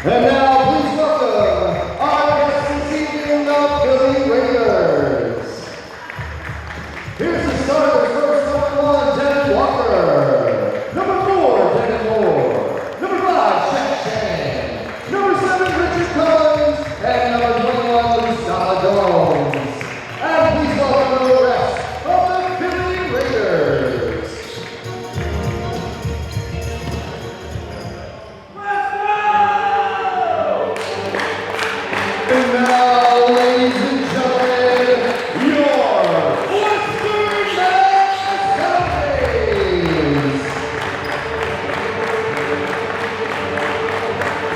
And now please welcome our guest this evening, the Philly Raiders. Here's the starters. First, number 1, Darrick Walker. Number 4, Devin Moore. Number 5, Shaq Shan. Number 7, Richard Collins. And number 21, Stasaitis. And please welcome the rest of the Philly Raiders. And now, ladies and gentlemen, your Western Mass Zombies.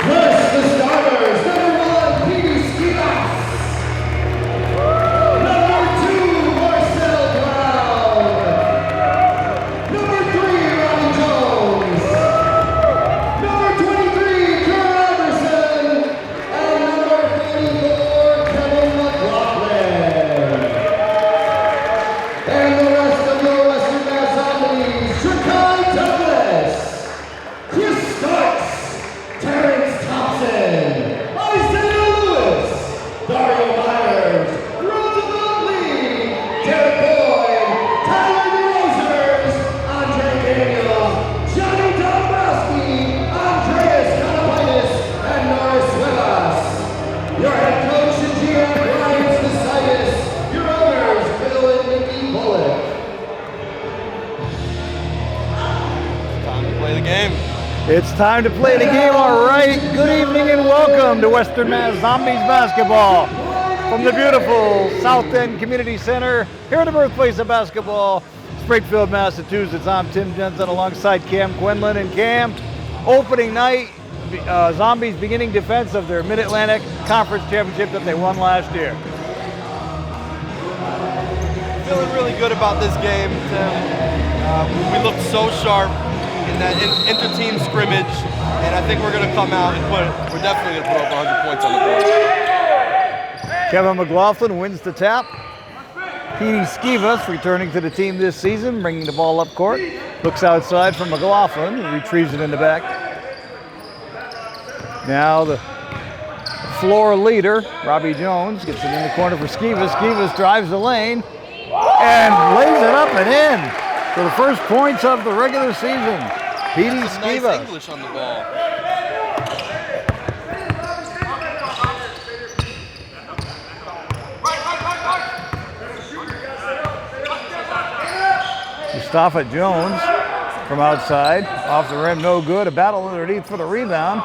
First, the starters. Number 1, Petey Skilas. Number 2, Marcel Brown. Number 3, Ronnie Jones. Number 23, Kurt Anderson. And number 34, Kevin McLaughlin. And the rest of your Western Mass Zombies: Trekai Douglas, Chris Starks, Terrence Thompson, Isaiah Lewis, Dario Myers, Roosevelt Lee, Derek Boyd, Tyler DeRozers, Andre Daniels, Johnny Dombrowski, Andreas Stasaitis, and Norris Rivas. Your head coach and GM, Brian Stasaitis. Your owners, Bill and Mickey Bullock. Time to play the game. It's time to play the game, all right. Good evening and welcome to Western Mass Zombies basketball from the beautiful South End Community Center here in the birthplace of basketball, Springfield, Massachusetts. I'm Tim Jensen alongside Cam Quinlan. And Cam, opening night, Zombies beginning defense of their Mid-Atlantic Conference Championship that they won last year. Feeling really good about this game, Tim. We looked so sharp in that inter-team scrimmage, and I think we're going to come out and we're definitely going to put over 100 points on the board. Kevin McLaughlin wins the tap. Petey Skilas returning to the team this season, bringing the ball up court. Looks outside from McLaughlin, who retrieves it in the back. Now the floor leader, Robbie Jones, gets it in the corner for Skilas. Skilas drives the lane and lays it up and in for the first points of the regular season. Petey Nice Skilas. English on the ball. Mustafa Jones from outside, off the rim, no good. A battle underneath for the rebound.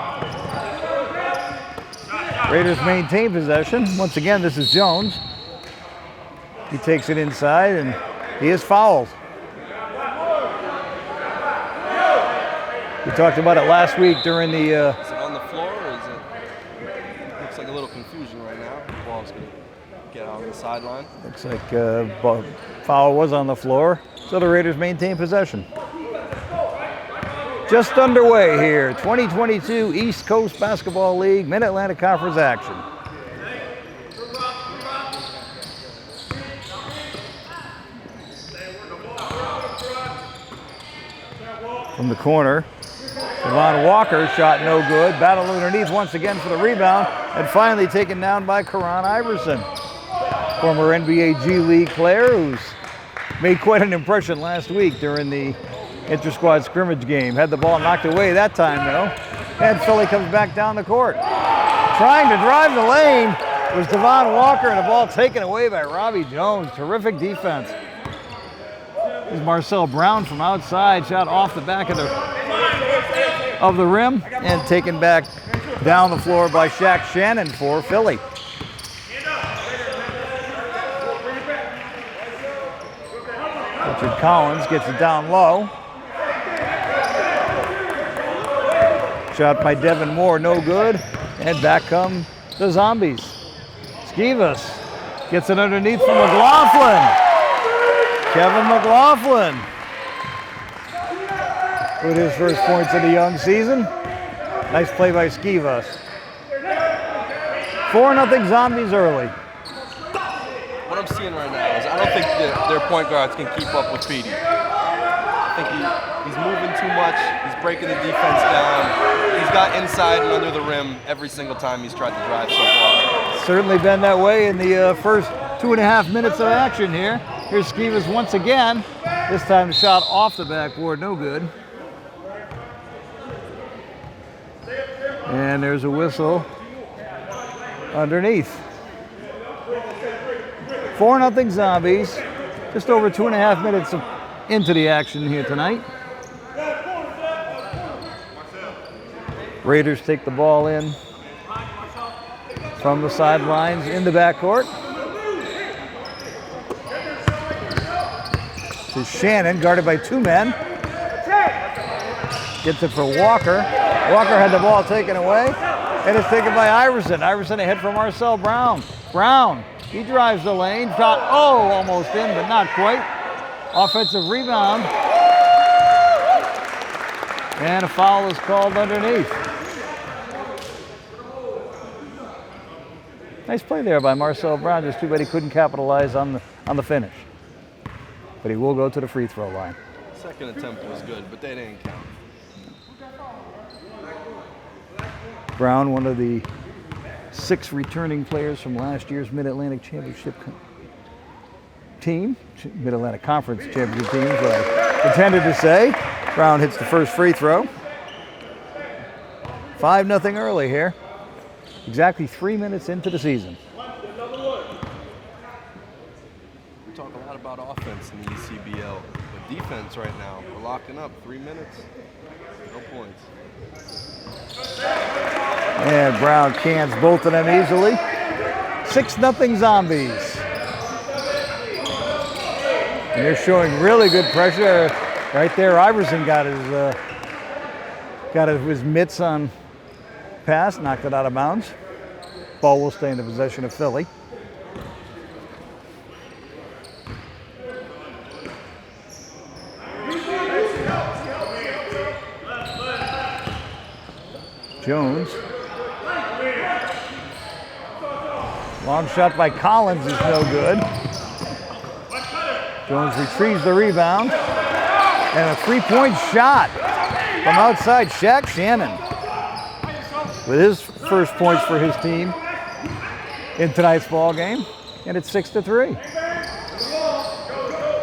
Raiders maintain possession. Once again, this is Jones. He takes it inside and he is fouled. We talked about it last week during the... Is it on the floor or is it? Looks like a little confusion right now. The ball's going to get out on the sideline. Looks like foul was on the floor, so the Raiders maintain possession. Just underway here, 2022 East Coast Basketball League Mid-Atlantic Conference action. From the corner, Devon Walker shot no good. Battle underneath once again for the rebound, and finally taken down by Karan Iverson, former NBA G League player who's made quite an impression last week during the inter-squad scrimmage game. Had the ball knocked away that time though, and Philly comes back down the court. Trying to drive the lane was Devon Walker, and the ball taken away by Robbie Jones. Terrific defense. This is Marcel Brown from outside, shot off the back of the rim and taken back down the floor by Shaq Shannon for Philly. Richard Collins gets it down low. Shot by Devin Moore, no good. And back come the Zombies. Skivas gets it underneath from McLaughlin. Kevin McLaughlin with his first points of the young season. Nice play by Skivas. 4-0 Zombies early. What I'm seeing right now is I don't think their point guards can keep up with Petey. think he's moving too much. He's breaking the defense down. He's got inside and under the rim every single time he's tried to drive so far. Certainly been that way in the first 2.5 minutes of action here. Here's Skivas once again. This time the shot off the backboard, no good. And there's a whistle underneath. 4-0 Zombies. Just over 2.5 minutes into the action here tonight. Raiders take the ball in from the sidelines in the backcourt. To Shannon, guarded by 2 men. Gets it for Walker. Walker had the ball taken away, and it's taken by Iverson. Iverson ahead for Marcel Brown. Brown, he drives the lane. Shot, almost in, but not quite. Offensive rebound. And a foul is called underneath. Nice play there by Marcel Brown. Just too bad he couldn't capitalize on the finish. But he will go to the free throw line. Second attempt was good, but they didn't count. Brown, one of the 6 returning players from last year's Mid-Atlantic Championship team. Mid-Atlantic Conference Championship team is what I intended to say. Brown hits the first free throw. 5-0 early here. Exactly 3 minutes into the season. We talk a lot about offense in the ECBL, but defense right now, we're locking up 3 minutes, no points. And Brown cans both of them easily. 6-0 Zombies. And they're showing really good pressure. Right there, Iverson got his mitts on pass, knocked it out of bounds. Ball will stay in the possession of Philly. Jones. Long shot by Collins is no good. Jones retrieves the rebound. And a 3-point shot from outside. Shaq Shannon with his first points for his team in tonight's ball game. And it's 6-3.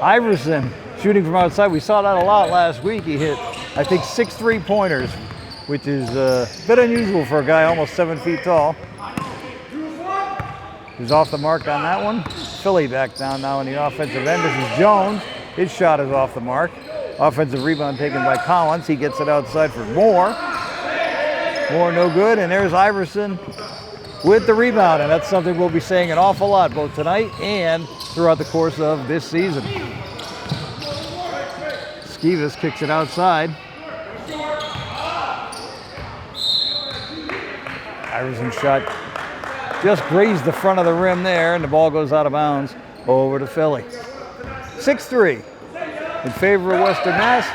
Iverson shooting from outside. We saw that a lot last week. He hit, I think, 6 3-pointers, which is a bit unusual for a guy almost 7 feet tall. He's off the mark on that one. Philly back down now in the offensive end. This is Jones. His shot is off the mark. Offensive rebound taken by Collins. He gets it outside for Moore. Moore no good, and there's Iverson with the rebound, and that's something we'll be saying an awful lot both tonight and throughout the course of this season. Skivas kicks it outside. Iverson shot just grazed the front of the rim there, and the ball goes out of bounds over to Philly. 6-3 in favor of Western Mass.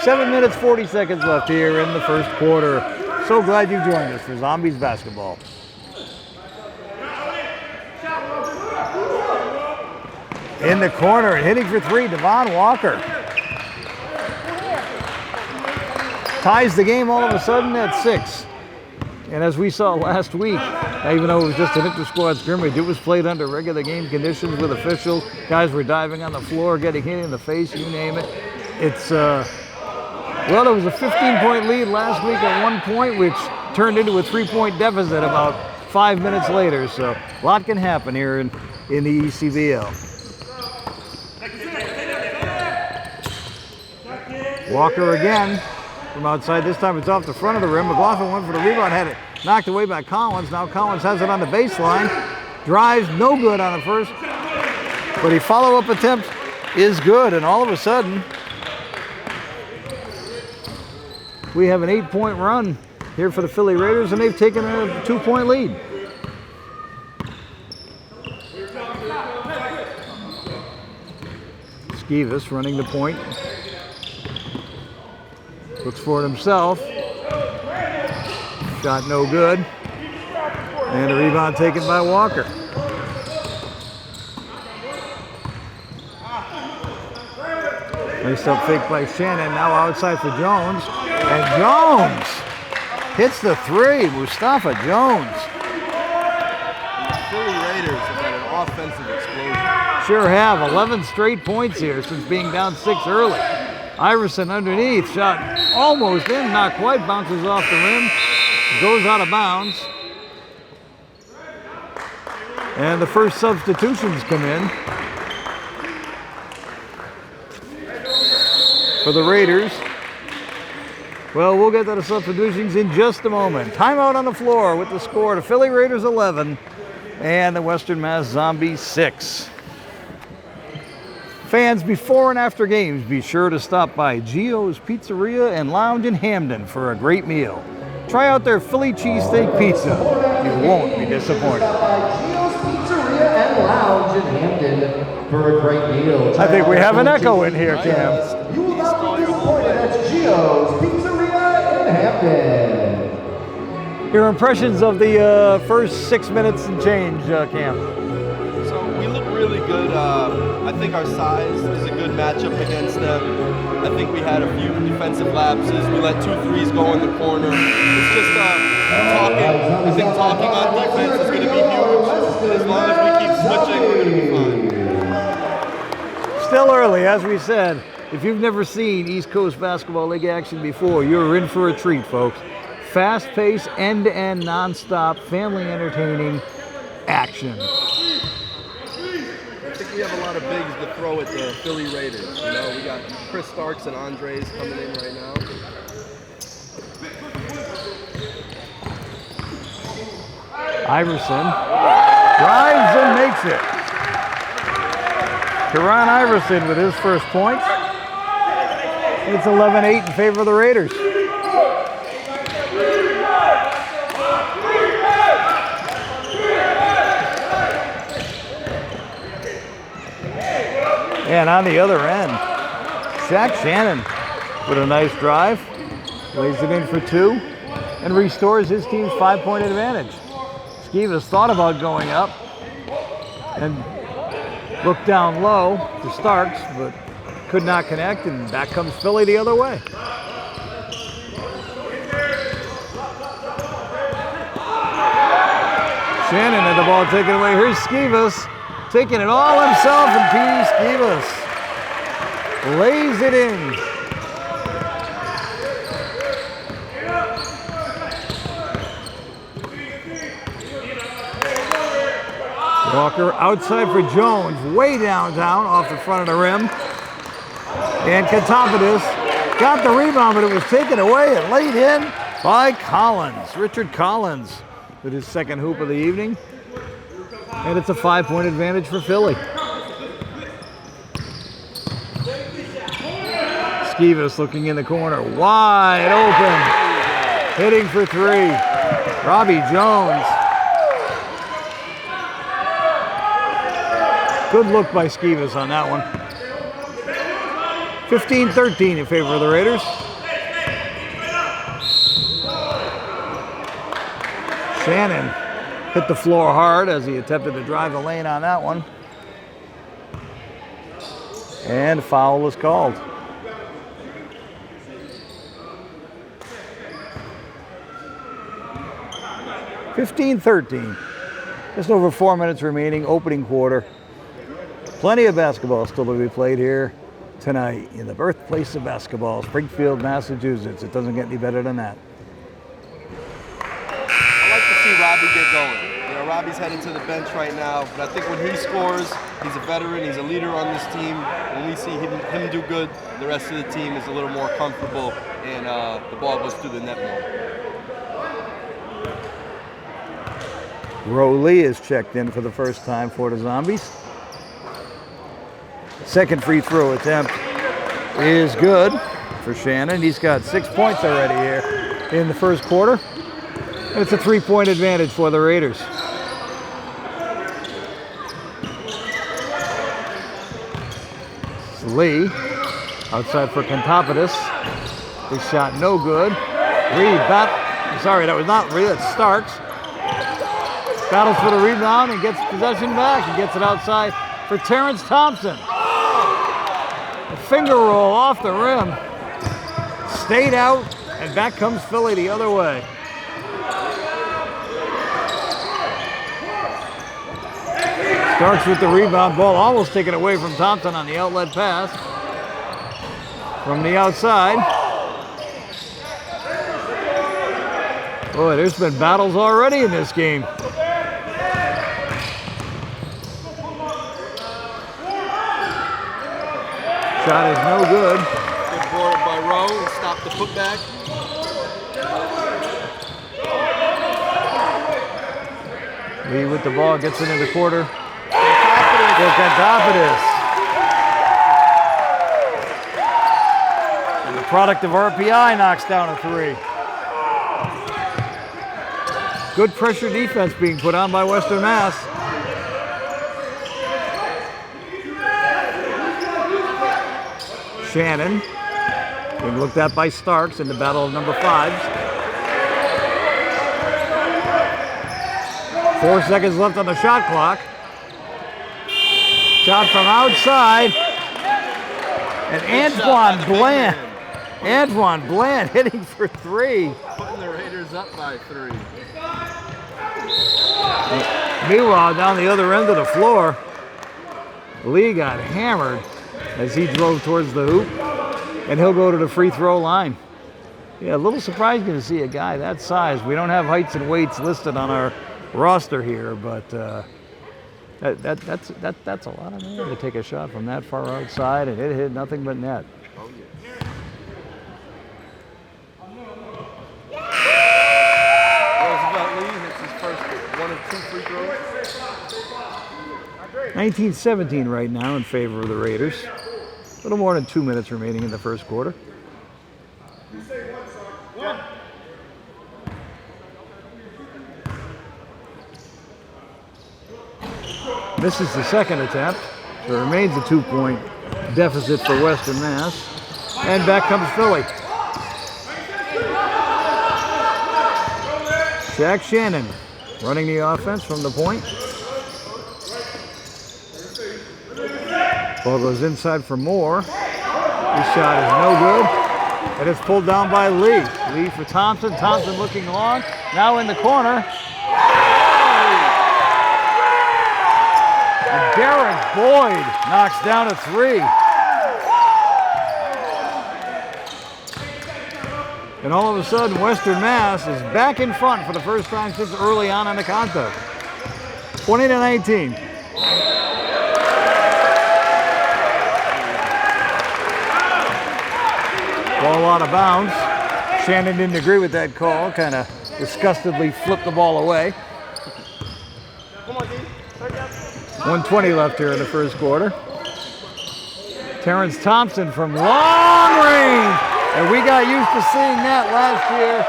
7 minutes, 40 seconds left here in the first quarter. So glad you joined us for Zombies basketball. In the corner and hitting for 3, Devon Walker. Ties the game all of a sudden at 6. And as we saw last week, even though it was just an inter-squad scrimmage, it was played under regular game conditions with officials. Guys were diving on the floor, getting hit in the face, you name it. It's, well, it was a 15-point lead last week at one point, which turned into a 3-point deficit about 5 minutes later. So a lot can happen here in the ECBL. Walker again from outside. This time it's off the front of the rim. McLaughlin went for the rebound, had it knocked away by Collins. Now Collins has it on the baseline. Drives, no good on the first. But a follow-up attempt is good. And all of a sudden, we have an 8-point run here for the Philly Raiders, and they've taken a 2-point lead. Skivas running the point. Looks for it himself. Shot no good. And a rebound taken by Walker. Nice up fake by Shannon. Now outside for Jones. And Jones hits the three. Mustafa Jones. The Philly Raiders have had an offensive explosion. Sure have. 11 straight points here since being down 6 early. Iverson underneath. Shot almost in. Not quite. Bounces off the rim. Goes out of bounds. And the first substitutions come in for the Raiders. Well, we'll get to the substitutions in just a moment. Timeout on the floor with the score: the Philly Raiders 11 and the Western Mass Zombies 6. Fans, before and after games, be sure to stop by Gio's Pizzeria and Lounge in Hamden for a great meal. Try out their Philly cheesesteak pizza. You won't be disappointed. Gio's Pizzeria and Lounge in Hamden for a great meal. I think we have an echo in here, Cam. You will not be disappointed. That's Gio's Pizzeria in Hamden. Your impressions of the first 6 minutes and change, Cam? So we look really good. I think our size is a good matchup against them. I think we had a few defensive lapses. We let 2 threes go in the corner. It's just talking. I think talking on defense is going to be huge. And as long as we keep switching, we're going to be fine. Still early, as we said. If you've never seen East Coast Basketball League action before, you're in for a treat, folks. Fast-paced, end-to-end, non-stop, family entertaining action. I think we have a lot of bigs to throw at the Philly Raiders. You know, we got Chris Starks and Andres coming in right now. Iverson drives and makes it. Teron Iverson with his first point. It's 11-8 in favor of the Raiders. And on the other end, Shaq Shannon with a nice drive, lays it in for 2, and restores his team's 5-point advantage. Skivas thought about going up and looked down low to Starks, but could not connect, and back comes Philly the other way. Shannon had the ball taken away. Here's Skivas taking it all himself, and P. Skivas lays it in. Walker outside for Jones, way downtown off the front of the rim. And Katopoulos got the rebound, but it was taken away and laid in by Collins. Richard Collins with his second hoop of the evening. And it's a 5-point advantage for Philly. Skivas looking in the corner, wide open. Hitting for 3. Robbie Jones. Good look by Skivas on that one. 15-13 in favor of the Raiders. Shannon hit the floor hard as he attempted to drive the lane on that one. And foul was called. (15-13). Just over 4 minutes remaining, opening quarter. Plenty of basketball still to be played here tonight in the birthplace of basketball, Springfield, Massachusetts. It doesn't get any better than that. I like to see Robbie get going. You know, Robbie's headed to the bench right now, but I think when he scores, he's a veteran, he's a leader on this team. When we see him do good, the rest of the team is a little more comfortable, and the ball goes through the net more. Rowley is checked in for the first time for the Zombies. Second free throw attempt is good for Shannon. He's got 6 points already here in the first quarter. It's a 3-point advantage for the Raiders. Lee outside for Katopoulos. His shot no good. Sorry, that was not Reed, that's Starks. Battles for the rebound and gets possession back. He gets it outside for Terrence Thompson. A finger roll off the rim. Stayed out, and back comes Philly the other way. Starks with the rebound, ball almost taken away from Thompson on the outlet pass. From the outside. Boy, there's been battles already in this game. Shot is no good. Good board by Rowe and stop the putback. Lee with the ball, gets it in the quarter. Stasaitis. And the product of RPI knocks down a three. Good pressure defense being put on by Western Mass. Shannon being looked at by Starks in the battle of number 5s. 4 seconds left on the shot clock. Shot from outside. And Antoine Bland hitting for 3. Putting the Raiders up by 3. Meanwhile, down the other end of the floor, Lee got hammered as he drove towards the hoop, and he'll go to the free throw line. Yeah, a little surprising to see a guy that size. We don't have heights and weights listed on our roster here, but that's a lot of man to take a shot from that far outside, and it hit nothing but net. Oh, yeah. Roosevelt Lee hits his first 1 of 2 free throws. 19-17 right now in favor of the Raiders. A little more than 2 minutes remaining in the first quarter. Misses the second attempt. So it remains a 2-point deficit for Western Mass. And back comes Philly. Shaq Shannon running the offense from the point. Ball goes inside for Moore. His shot is no good. And it's pulled down by Lee. Lee for Thompson. Thompson looking long. Now in the corner. And Darrick Boyd knocks down a 3. And all of a sudden, Western Mass is back in front for the first time since early on in the contest. 20-19. Ball out of bounds. Shannon didn't agree with that call, kind of disgustedly flipped the ball away. 1:20 left here in the first quarter. Terrence Thompson from long range. And we got used to seeing that last year.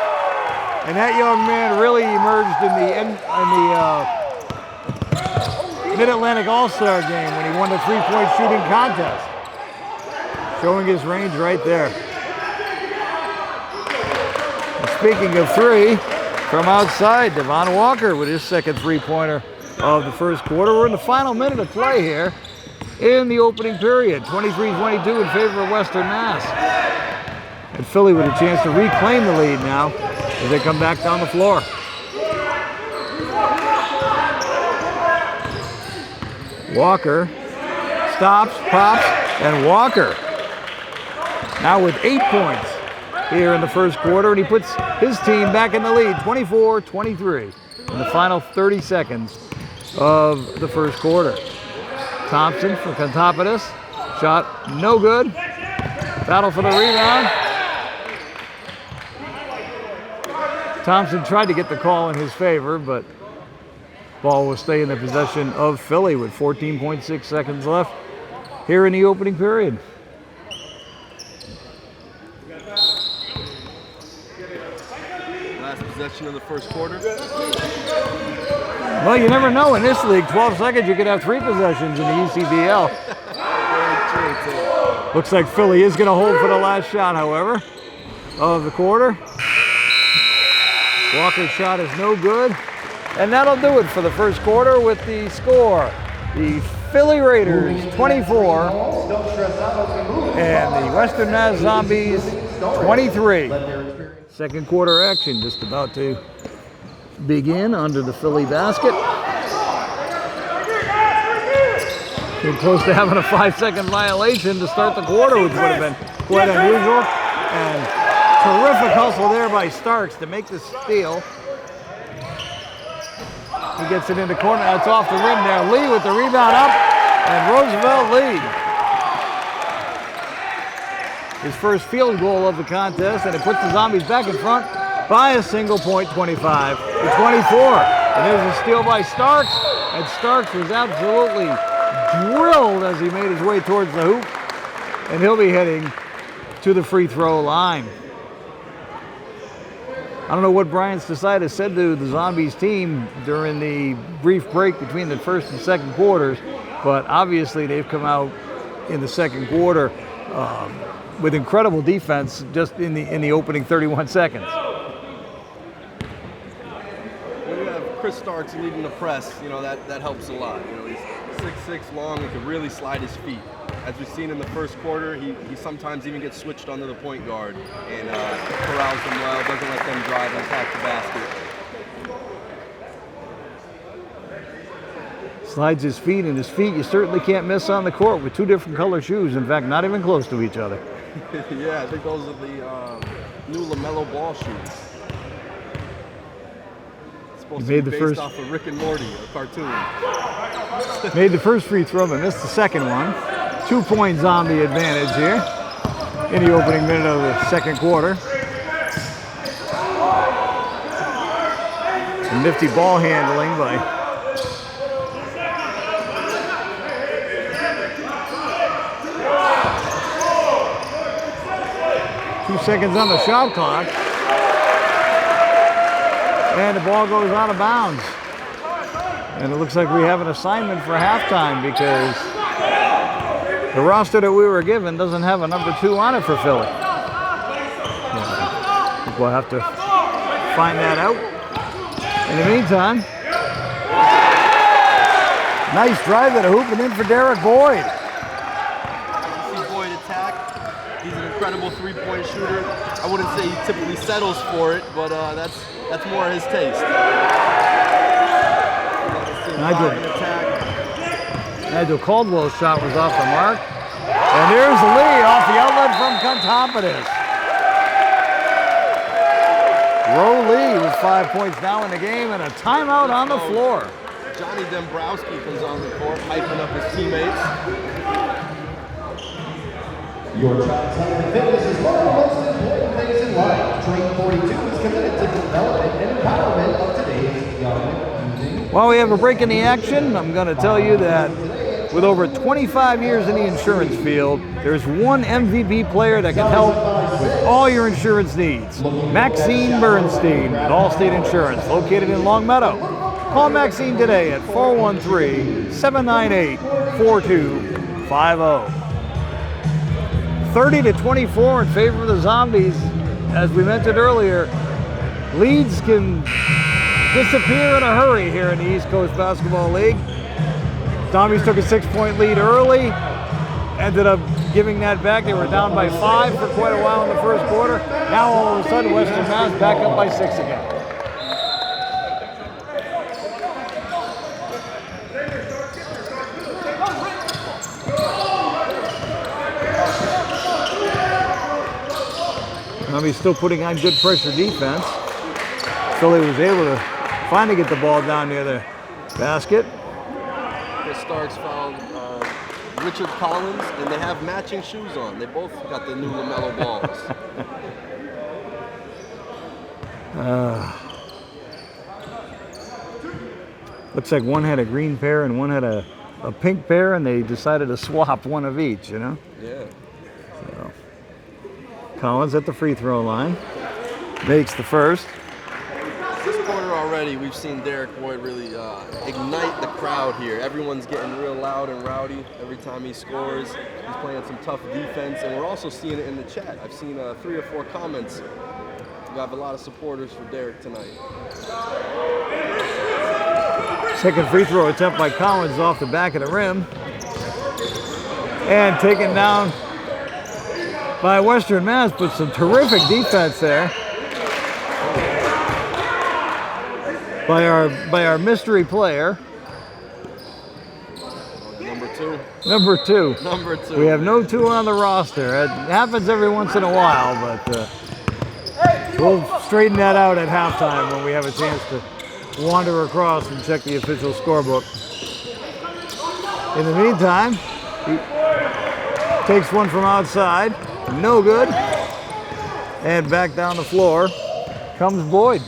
And that young man really emerged in the Mid-Atlantic All-Star game when he won the 3-point shooting contest. Showing his range right there. And speaking of 3, from outside, Devon Walker with his second 3-pointer of the first quarter. We're in the final minute of play here in the opening period. 23-22 in favor of Western Mass. And Philly with a chance to reclaim the lead now as they come back down the floor. Walker stops, pops, and Walker now with 8 points here in the first quarter, and he puts his team back in the lead, 24-23 in the final 30 seconds of the first quarter. Thompson for Stasaitis, shot no good. Battle for the rebound. Thompson tried to get the call in his favor, but ball will stay in the possession of Philly with 14.6 seconds left here in the opening period. Last possession of the first quarter. Well, you never know in this league. 12 seconds, you could have 3 possessions in the ECBL. Looks like Philly is going to hold for the last shot, however, of the quarter. Walker's shot is no good. And that'll do it for the first quarter with the score. The Philly Raiders 24 and the Western Mass Zombies 23. Second quarter action just about to begin under the Philly basket. Came close to having a 5-second violation to start the quarter, which would have been quite unusual. And terrific hustle there by Starks to make the steal. He gets it into corner. That's off the rim there. Lee with the rebound up, and Roosevelt Lee. His first field goal of the contest, and it puts the Zombies back in front by a single point, 25 to 24. And there's a steal by Starks, and Starks was absolutely drilled as he made his way towards the hoop, and he'll be heading to the free throw line. I don't know what Brian Stasaitis said to the Zombies team during the brief break between the first and second quarters, but obviously they've come out in the second quarter with incredible defense just in the opening 31 seconds. When you have Chris Starks leading the press, you know, that helps a lot. You know, he's 6'6" long and can really slide his feet. As we've seen in the first quarter, he sometimes even gets switched onto the point guard and corrals them well, doesn't let them drive and attack the basket. Slides his feet, and his feet you certainly can't miss on the court with two different color shoes. In fact, not even close to each other. Yeah, I think those are the new LaMelo Ball shoes. Supposed to be based off of Rick and Morty, a cartoon. Made the first free throw, but missed the second one. 2-point Zombie advantage here in the opening minute of the second quarter. Some nifty ball handling by two seconds on the shot clock. And the ball goes out of bounds. And it looks like we have an assignment for halftime because the roster that we were given doesn't have a number 2 on it for Philly. Yeah, I think we'll have to find that out. In the meantime, nice drive to the hoop and in for Darrick Boyd. See Boyd attack. He's an incredible three-point shooter. I wouldn't say he typically settles for it, but that's more his taste. Nigel Caldwell's shot was off the mark. And there's Lee off the outlet from Contopolis. Roe Lee with 5 points now in the game and a timeout on the floor. Johnny Dombrowski comes on the court, hyping up his teammates. Your child's health and fitness is one of the most important things in life. Train 42 is committed to the development and empowerment of today's young people. While we have a break in the action, I'm going to tell you that with over 25 years in the insurance field, there's one MVP player that can help with all your insurance needs. Maxine Bernstein at Allstate Insurance, located in Long Meadow. Call Maxine today at 413-798-4250. 30-24 in favor of the Zombies. As we mentioned earlier, leads can disappear in a hurry here in the East Coast Basketball League. Zombies took a 6-point lead early, ended up giving that back. They were down by 5 for quite a while in the first quarter. Now all of a sudden, Western Mass back up by 6 again. Zombies still putting on good pressure defense. Philly was able to finally get the ball down near the basket. Chris Starks fouled Richard Collins, and they have matching shoes on. They both got the new LaMelo balls. Looks like one had a green pair and one had a pink pair, and they decided to swap one of each, you know? Yeah. So, Collins at the free throw line. Makes the first. This quarter already, we've seen Darrick Boyd really ignite the crowd here. Everyone's getting real loud and rowdy every time he scores. He's playing some tough defense, and we're also seeing it in the chat. I've seen 3 or 4 comments. We have a lot of supporters for Darrick tonight. Second free throw attempt by Collins off the back of the rim. And taken down by Western Mass, but some terrific defense there by our mystery player. Number two. We have no 2 on the roster. It happens every once in a while, but we'll straighten that out at halftime when we have a chance to wander across and check the official scorebook. In the meantime, he takes one from outside, no good, and back down the floor comes Boyd.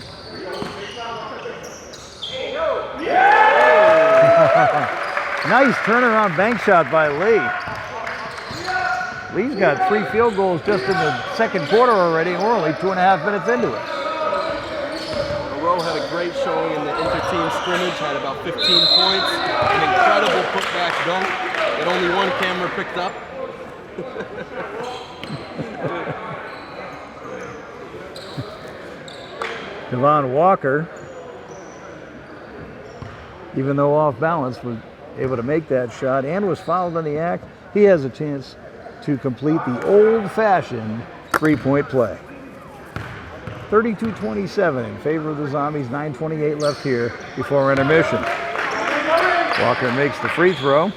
Nice turnaround bank shot by Lee. Lee's got 3 field goals just in the second quarter already, and we're only 2.5 minutes into it. Rowe had a great showing in the inter-team scrimmage, had about 15 points, an incredible putback dunk that only one camera picked up. Devon Walker, even though off balance, was able to make that shot and was fouled on the act. He has a chance to complete the old-fashioned 3-point play. 32-27 in favor of the Zombies, 9:28 left here before intermission. Walker makes the free throw.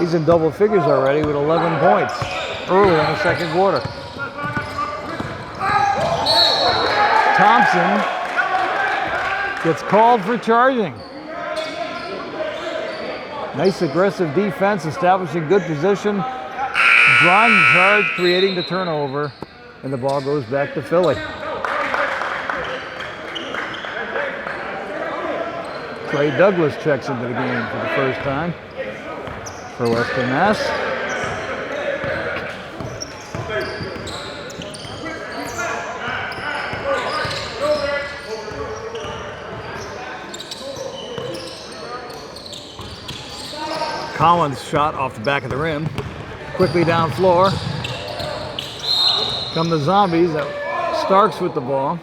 He's in double figures already with 11 points early in the second quarter. Thompson gets called for charging. Nice aggressive defense, establishing good position, drawing the charge, creating the turnover, and the ball goes back to Philly. Trey Douglas checks into the game for the first time for Western Mass. Collins shot off the back of the rim. Quickly down floor. Come the Zombies. Starks with the ball.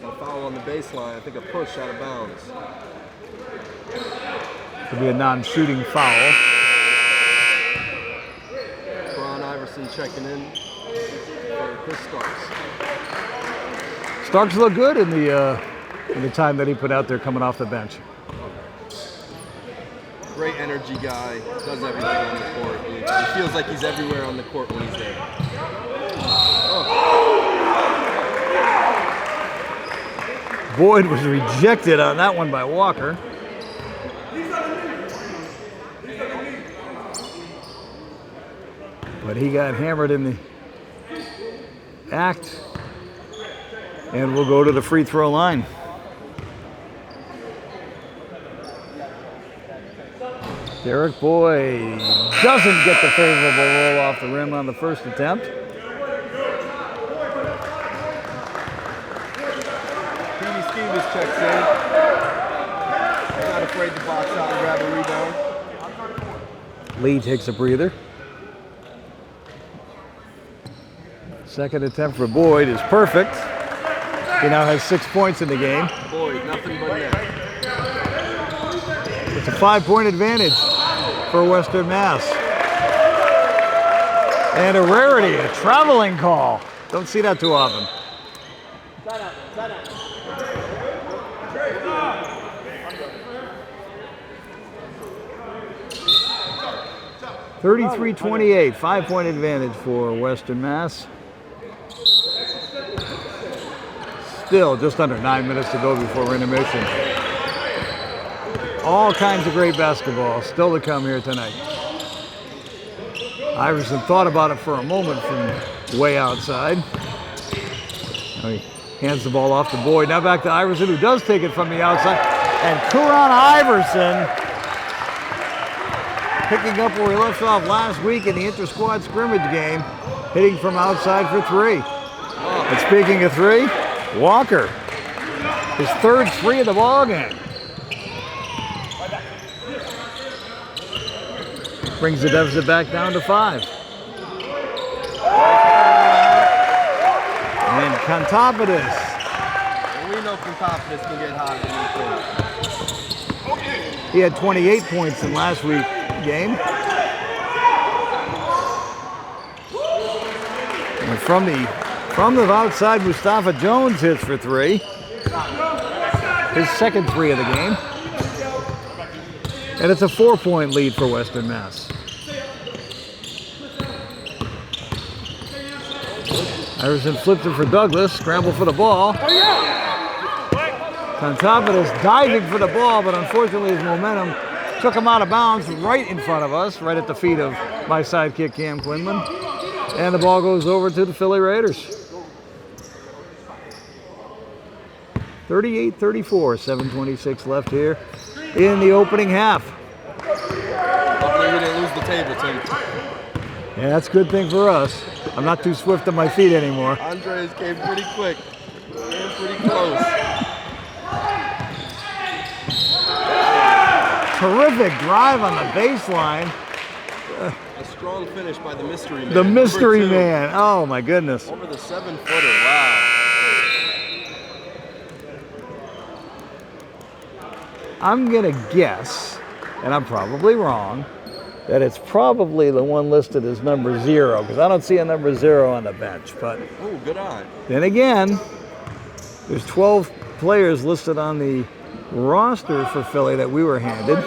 A foul on the baseline. I think a push out of bounds. Could be a non-shooting foul. Ron Iverson checking in for Chris Starks. Starks looked good in the time that he put out there coming off the bench. Great energy guy, does everything on the court. He feels like he's everywhere on the court when he's there. Oh. Boyd was rejected on that one by Walker. But he got hammered in the act. And we'll go to the free throw line. Darrick Boyd doesn't get the favorable roll off the rim on the first attempt. Petey Stevens checks in. Not afraid to box out and grab a rebound. Lee takes a breather. Second attempt for Boyd is perfect. He now has 6 points in the game. Boyd, nothing but net. It's a 5-point advantage for Western Mass. And a rarity, a traveling call. Don't see that too often. 33-28, 5-point advantage for Western Mass. Still just under 9 minutes to go before intermission. All kinds of great basketball still to come here tonight. Iverson thought about it for a moment from way outside. Now he hands the ball off to Boyd. Now back to Iverson, who does take it from the outside. And Kuron Iverson picking up where he left off last week in the inter-squad scrimmage game, hitting from outside for 3. And speaking of 3, Walker, his third 3 of the ball game. Brings the deficit back down to 5. And Contopoulos. We know Contopoulos can get hot in the He had 28 points in last week's game. And from the outside, Mustafa Jones hits for 3. His second 3 of the game. And it's a 4-point lead for Western Mass. Iverson flipped it for Douglas, scramble for the ball. Stasaitis diving for the ball, but unfortunately his momentum took him out of bounds right in front of us, right at the feet of my sidekick Cam Quinlan. And the ball goes over to the Philly Raiders. 38-34, 7:26 left here in the opening half. Hopefully we didn't lose the table, Tim. Yeah, that's a good thing for us. I'm not too swift on my feet anymore. Andres came pretty quick. Came pretty close. Terrific drive on the baseline. A strong finish by the mystery man. The mystery man. Oh my goodness. Over the 7-footer. Wow. I'm gonna guess, and I'm probably wrong, that it's probably the one listed as number 0, because I don't see a number 0 on the bench. But Oh, good eye. then again, there's 12 players listed on the roster for Philly that we were handed,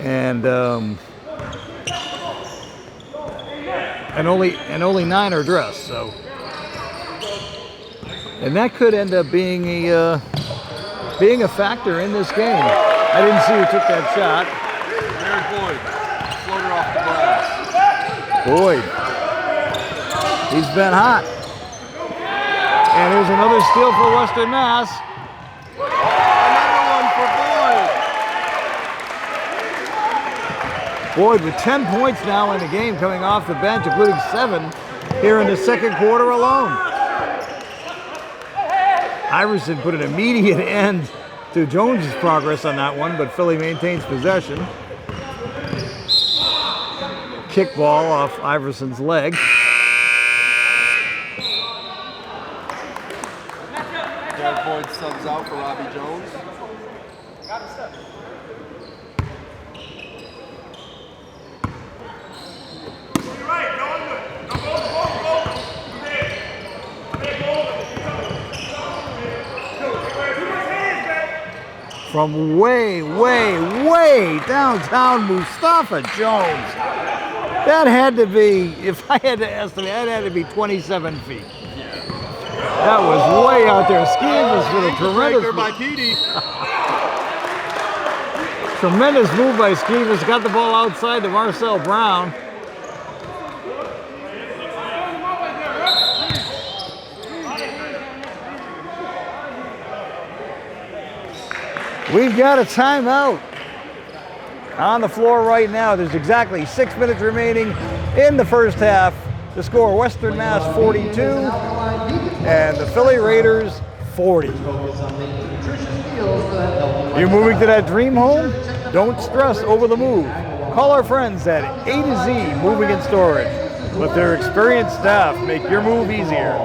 and only 9 are dressed. So, and that could end up being a factor in this game. I didn't see who took that shot. Darrick Boyd. Floater off the glass. Boyd. He's been hot. And here's another steal for Western Mass. Another one for Boyd. Boyd with 10 points now in the game, coming off the bench, including 7 here in the second quarter alone. Iverson put an immediate end to Jones' progress on that one, but Philly maintains possession. Kick ball off Iverson's leg. Darrick Boyd subs out for Robbie Jones. From way downtown, Mustafa Jones. That had to be, if I had to estimate, that had to be 27 feet. That was way out there. Skeevers with a tremendous move by Skeevers. Got the ball outside to Marcel Brown. We've got a timeout on the floor right now. There's exactly 6 minutes remaining in the first half. The score, Western Mass 42 and the Philly Raiders 40. You moving to that dream home? Don't stress over the move. Call our friends at A to Z Moving and Storage. Let their experienced staff make your move easier.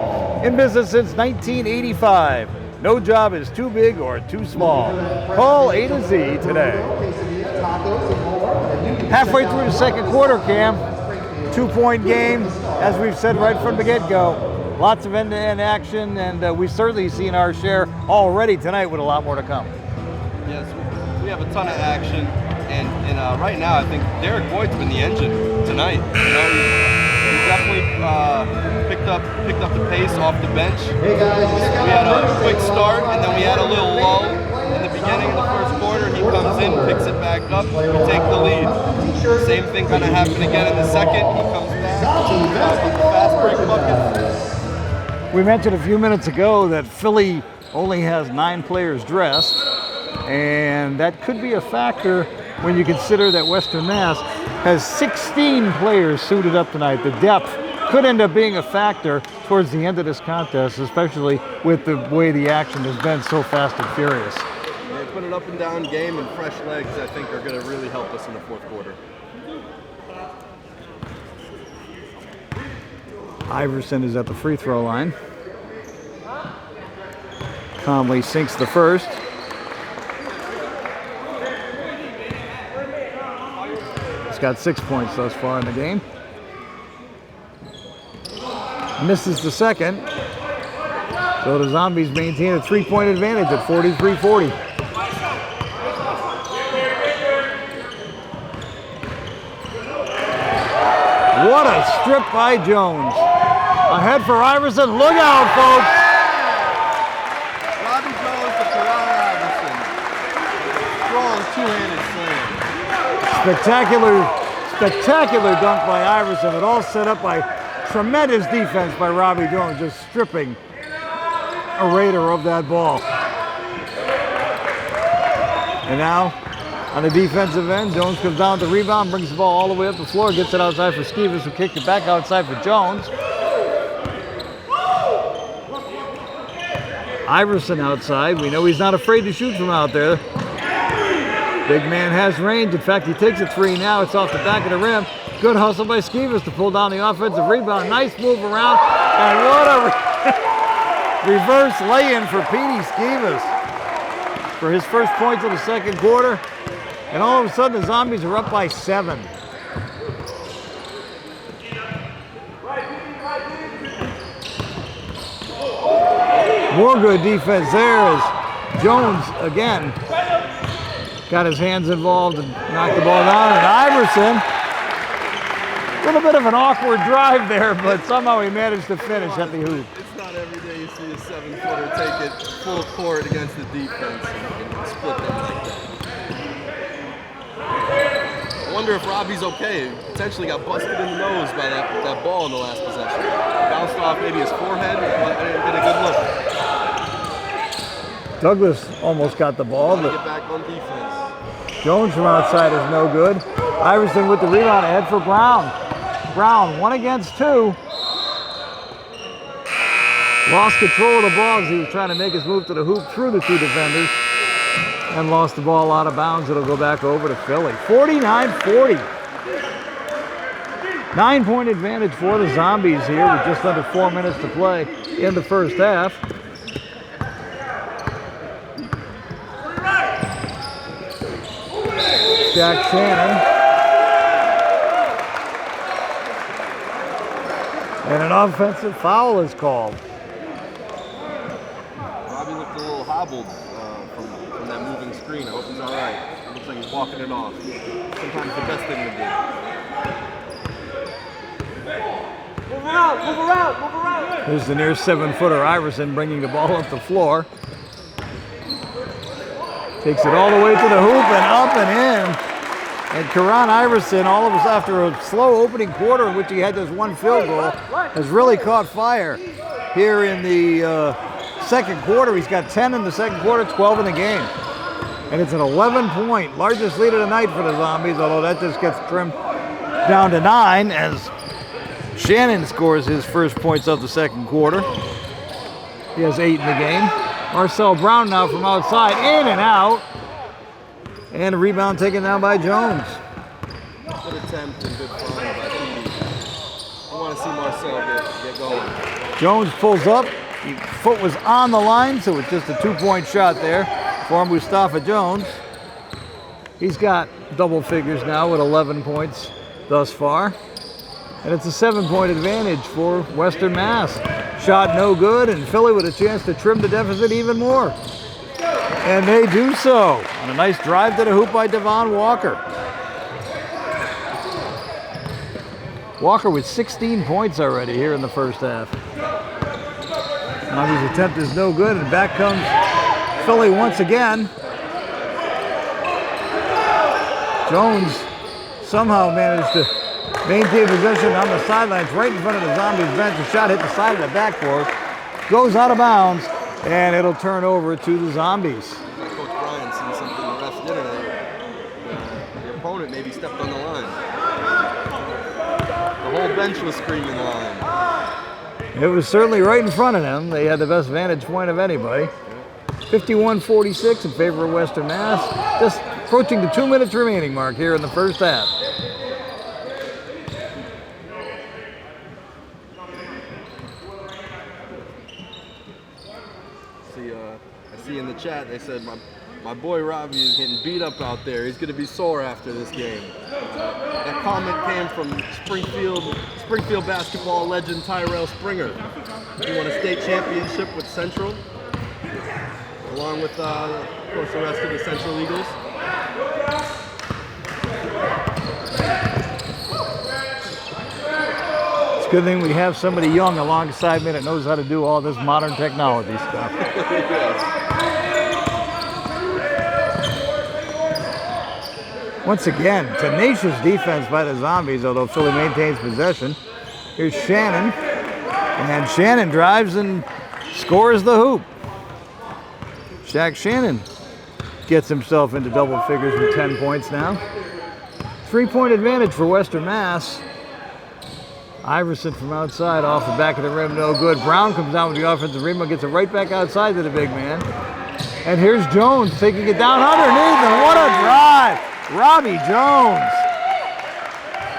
In business since 1985. No job is too big or too small. Call A to Z today. Halfway through the second quarter, Cam. 2-point game, as we've said right from the get-go. Lots of end-to-end action, and we've certainly seen our share already tonight with a lot more to come. Yes, we have a ton of action, and right now I think Darrick Boyd's been the engine tonight. You know, he definitely picked up the pace off the bench. We had a quick start, and then we had a little lull in the beginning of the first quarter. He comes in, picks it back up, we take the lead. Same thing kind of happened again in the second. He comes back with the fast break bucket. We mentioned a few minutes ago that Philly only has 9 players dressed, and that could be a factor when you consider that Western Mass has 16 players suited up tonight. The depth could end up being a factor towards the end of this contest, especially with the way the action has been so fast and furious. They put an up and down game, and fresh legs I think are going to really help us in the fourth quarter. Iverson is at the free throw line. Conley sinks the first. Darrick's got 6 points thus far in the game. Misses the second. So the Zombies maintain a 3-point advantage at 43-40. What a strip by Jones. Ahead for Iverson. Look out, folks. Robbie Jones to Karan Iverson. Strong two-handed slam. Spectacular dunk by Iverson. It all set up by tremendous defense by Robbie Jones, just stripping a Raider of that ball. And now, on the defensive end, Jones comes down with the rebound, brings the ball all the way up the floor, gets it outside for Skivas, who kicked it back outside for Jones. Iverson outside. We know he's not afraid to shoot from out there. Big man has range. In fact, he takes a three now. It's off the back of the rim. Good hustle by Skivas to pull down the offensive rebound. Nice move around. And what a reverse lay-in for Petey Skivas for his first points of the second quarter. And all of a sudden, the Zombies are up by 7. More good defense there as Jones again got his hands involved and knocked the ball down. And Iverson, a little bit of an awkward drive there, but somehow he managed to finish at the hoop. It's not every day you see a 7-footer take it full court against the defense and split them like that. I wonder if Robbie's okay. Potentially got busted in the nose by that ball in the last possession. Bounced off maybe his forehead, but didn't get a good look. Douglas almost got the ball, but get back on defense. Jones from outside is no good. Iverson with the rebound ahead for Brown. Brown, 1 against 2. Lost control of the ball as he was trying to make his move to the hoop through the 2 defenders and lost the ball out of bounds. It'll go back over to Philly. 49-40. 9-point advantage for the Zombies here with just under 4 minutes to play in the first half. Jack Shannon. And an offensive foul is called. Robbie looked a little hobbled from that moving screen. I hope he's all right. It looks like he's walking it off. Sometimes the best thing to do. Move around, move around, move around. Here's the near 7-footer Iverson bringing the ball up the floor. Takes it all the way to the hoop and up and in. And Karan Iverson, all of us after a slow opening quarter in which he had this one field goal, has really caught fire here in the second quarter. He's got 10 in the second quarter, 12 in the game. And it's an 11-point, largest lead of the night for the Zombies, although that just gets trimmed down to 9 as Shannon scores his first points of the second quarter. He has 8 in the game. Marcel Brown now from outside, in and out. And a rebound taken down by Jones. Good attempt and good fun by Petey. I want to see Marcel get going. Jones pulls up. His foot was on the line, so it's just a 2-point shot there for Mustafa Jones. He's got double figures now with 11 points thus far. And it's a 7-point advantage for Western Mass. Shot no good, and Philly with a chance to trim the deficit even more. And they do so on a nice drive to the hoop by Devon Walker. Walker with 16 points already here in the first half. Now his attempt is no good, and back comes Philly once again. Jones somehow managed to maintain possession on the sidelines right in front of the Zombies bench. The shot hit the side of the backboard, goes out of bounds, and it'll turn over to the Zombies. Coach Bryan seen something the refs did today. The opponent maybe stepped on the line. The whole bench was screaming line. It was certainly right in front of them. They had the best vantage point of anybody. 51-46 in favor of Western Mass. Just approaching the 2 minutes remaining mark here in the first half. I see in the chat they said My boy Robbie is getting beat up out there. He's going to be sore after this game. That comment came from Springfield basketball legend Tyrell Springer. He won a state championship with Central, along with, of course, the rest of the Central Eagles. It's a good thing we have somebody young alongside me that knows how to do all this modern technology stuff. Yes. Once again, tenacious defense by the Zombies, although Philly maintains possession. Here's Shannon, and Shannon drives and scores the hoop. Shaq Shannon gets himself into double figures with 10 points now. 3-point advantage for Western Mass. Iverson from outside off the back of the rim, no good. Brown comes down with the offensive rebound, gets it right back outside to the big man. And here's Jones taking it down underneath, and what a drive! Robbie Jones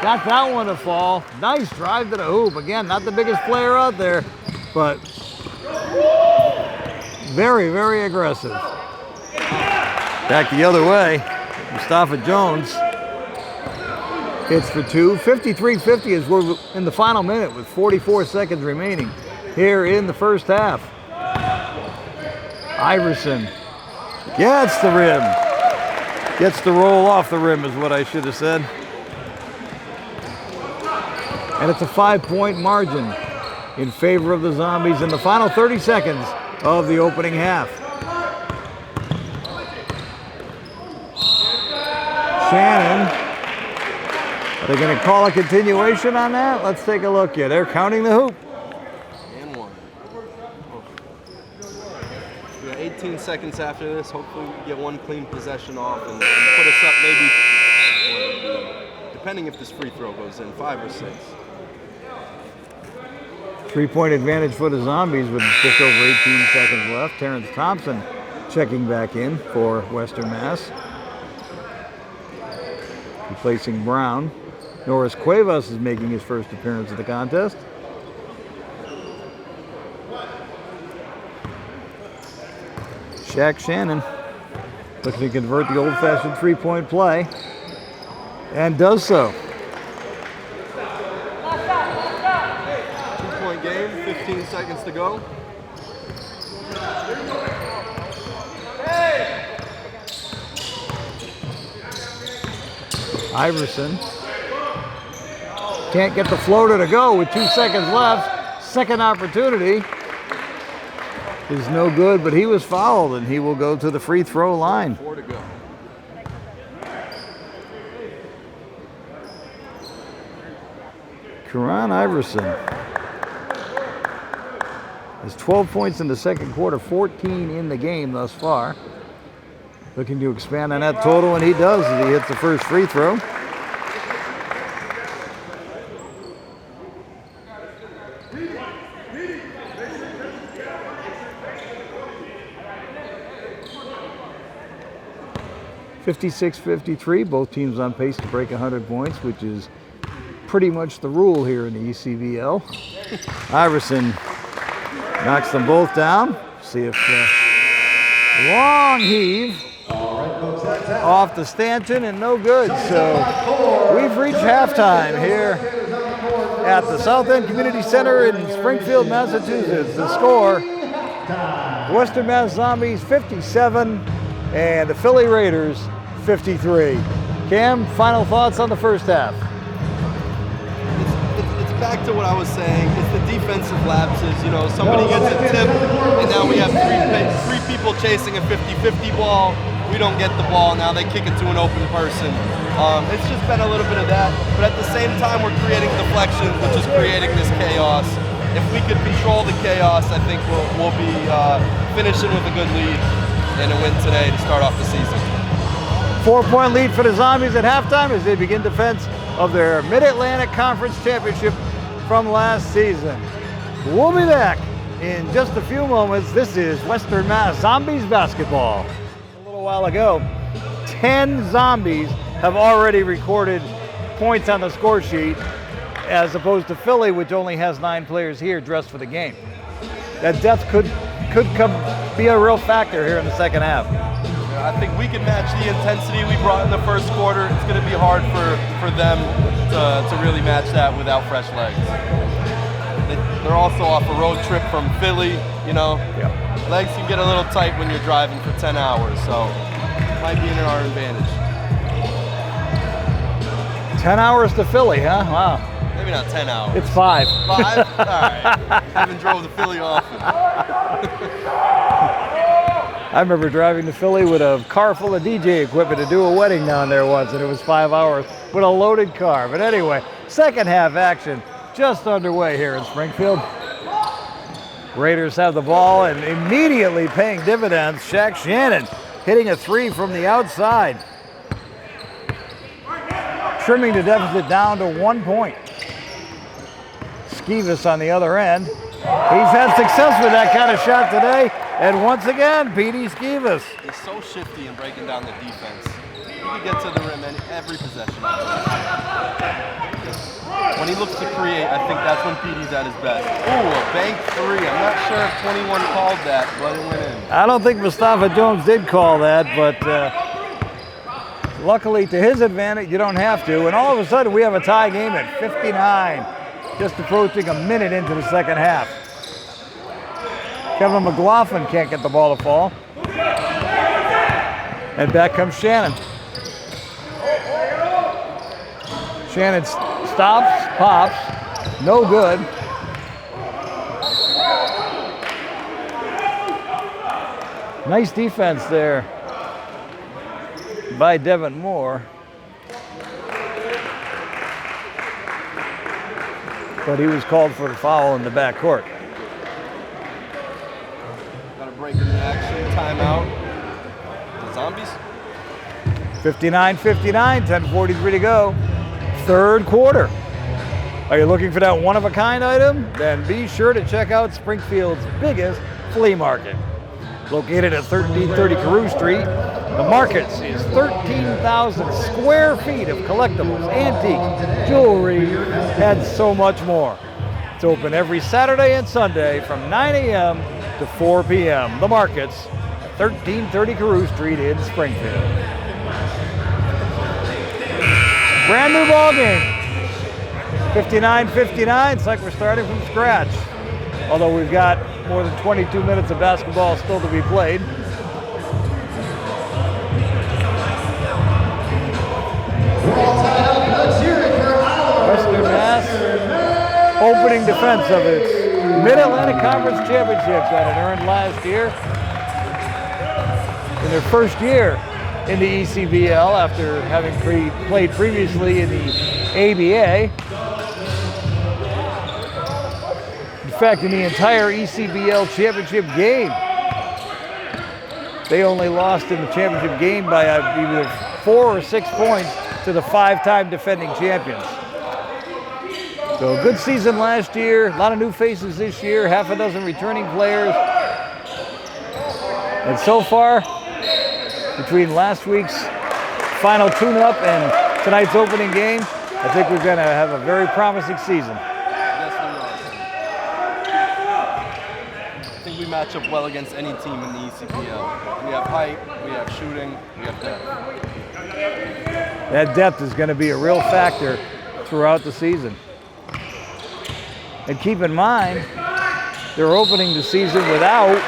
got that one to fall. Nice drive to the hoop. Again, not the biggest player out there, but very, very aggressive. Back the other way, Mustafa Jones hits for two. 53-50 as we're in the final minute with 44 seconds remaining here in the first half. Iverson gets the rim. Gets the roll off the rim is what I should have said. And it's a 5-point margin in favor of the Zombies in the final 30 seconds of the opening half. Shannon, are they going to call a continuation on that? Let's take a look here. They're counting the hoop. And one. We got 18 seconds after this. Hopefully we get one clean possession off and put us up maybe, depending if this free throw goes in, 5 or 6. 3-point advantage for the Zombies with just over 18 seconds left. Terrence Thompson checking back in for Western Mass. Replacing Brown. Norris Cuevas is making his first appearance at the contest. Shaq Shannon looking to convert the old-fashioned 3-point play, and does so. 2-point game, 15 seconds to go. Iverson can't get the floater to go with 2 seconds left. Second opportunity is no good, but he was fouled, and he will go to the free throw line. 4 to go. Karan Iverson has 12 points in the second quarter, 14 in the game thus far. Looking to expand on that total, and he does as he hits the first free throw. (56-53), both teams on pace to break 100 points, which is pretty much the rule here in the ECVL. Iverson knocks them both down. See if long heave off the stanchion and no good. So we've reached halftime here at the South End Community Center in Springfield, Massachusetts. The score, Western Mass Zombies 57 and the Philly Raiders 53. Cam, final thoughts on the first half? It's back to what I was saying. It's the defensive lapses. You know, somebody gets a tip, and now we have three people chasing a 50-50 ball. We don't get the ball. Now they kick it to an open person. It's just been a little bit of that. But at the same time, we're creating deflections, which is creating this chaos. If we could control the chaos, I think we'll be finishing with a good lead and a win today to start off the season. 4-point lead for the Zombies at halftime as they begin defense of their Mid-Atlantic Conference Championship from last season. We'll be back in just a few moments. This is Western Mass Zombies basketball. A little while ago, 10 Zombies have already recorded points on the score sheet as opposed to Philly, which only has 9 players here dressed for the game. That depth could be a real factor here in the second half. I think we can match the intensity we brought in the first quarter. It's going to be hard for them to really match that without fresh legs. They're also off a road trip from Philly, you know. Yep. Legs can get a little tight when you're driving for 10 hours, so it might be in our advantage. 10 hours to Philly, huh? Wow. Maybe not 10 hours. It's 5. 5? All right. Haven't drove to Philly often. I remember driving to Philly with a car full of DJ equipment to do a wedding down there once, and it was 5 hours with a loaded car. But anyway, second half action just underway here in Springfield. Raiders have the ball and immediately paying dividends. Shaq Shannon hitting a 3 from the outside, trimming the deficit down to 1 point. Skeevis on the other end. He's had success with that kind of shot today. And once again, Petey Skeevis. He's so shifty in breaking down the defense. He can get to the rim every possession. When he looks to create, I think that's when Petey's at his best. Ooh, a bank 3. I'm not sure if 21 called that, but it went in. I don't think Mustafa Jones did call that, but luckily to his advantage, you don't have to. And all of a sudden, we have a tie game at 59, just approaching a minute into the second half. Kevin McLaughlin can't get the ball to fall. And back comes Shannon. Shannon stops, pops, no good. Nice defense there by Devin Moore. But he was called for the foul in the backcourt. Got a break in the action, timeout. The Zombies? 59-59, 10:43 to go. Third quarter. Are you looking for that one-of-a-kind item? Then be sure to check out Springfield's biggest flea market. Located at 1330 Carew Street, the Markets is 13,000 square feet of collectibles, antiques, jewelry, and so much more. It's open every Saturday and Sunday from 9 a.m. to 4 p.m. The Markets at 1330 Carew Street in Springfield. Brand new ball game. 59-59. It's like we're starting from scratch. Although we've got more than 22 minutes of basketball still to be played. Western Mass opening defense of its Mid-Atlantic Conference Championship that it earned last year. In their first year in the ECBL after having played previously in the ABA. In fact, in the entire ECBL championship game, they only lost in the championship game by either 4 or 6 points to the 5-time defending champions. So a good season last year, a lot of new faces this year, half a dozen returning players. And so far, between last week's final tune-up and tonight's opening game, I think we're going to have a very promising season. I think we match up well against any team in the ECPL. We have height, we have shooting, we have depth. That depth is going to be a real factor throughout the season. And keep in mind, they're opening the season without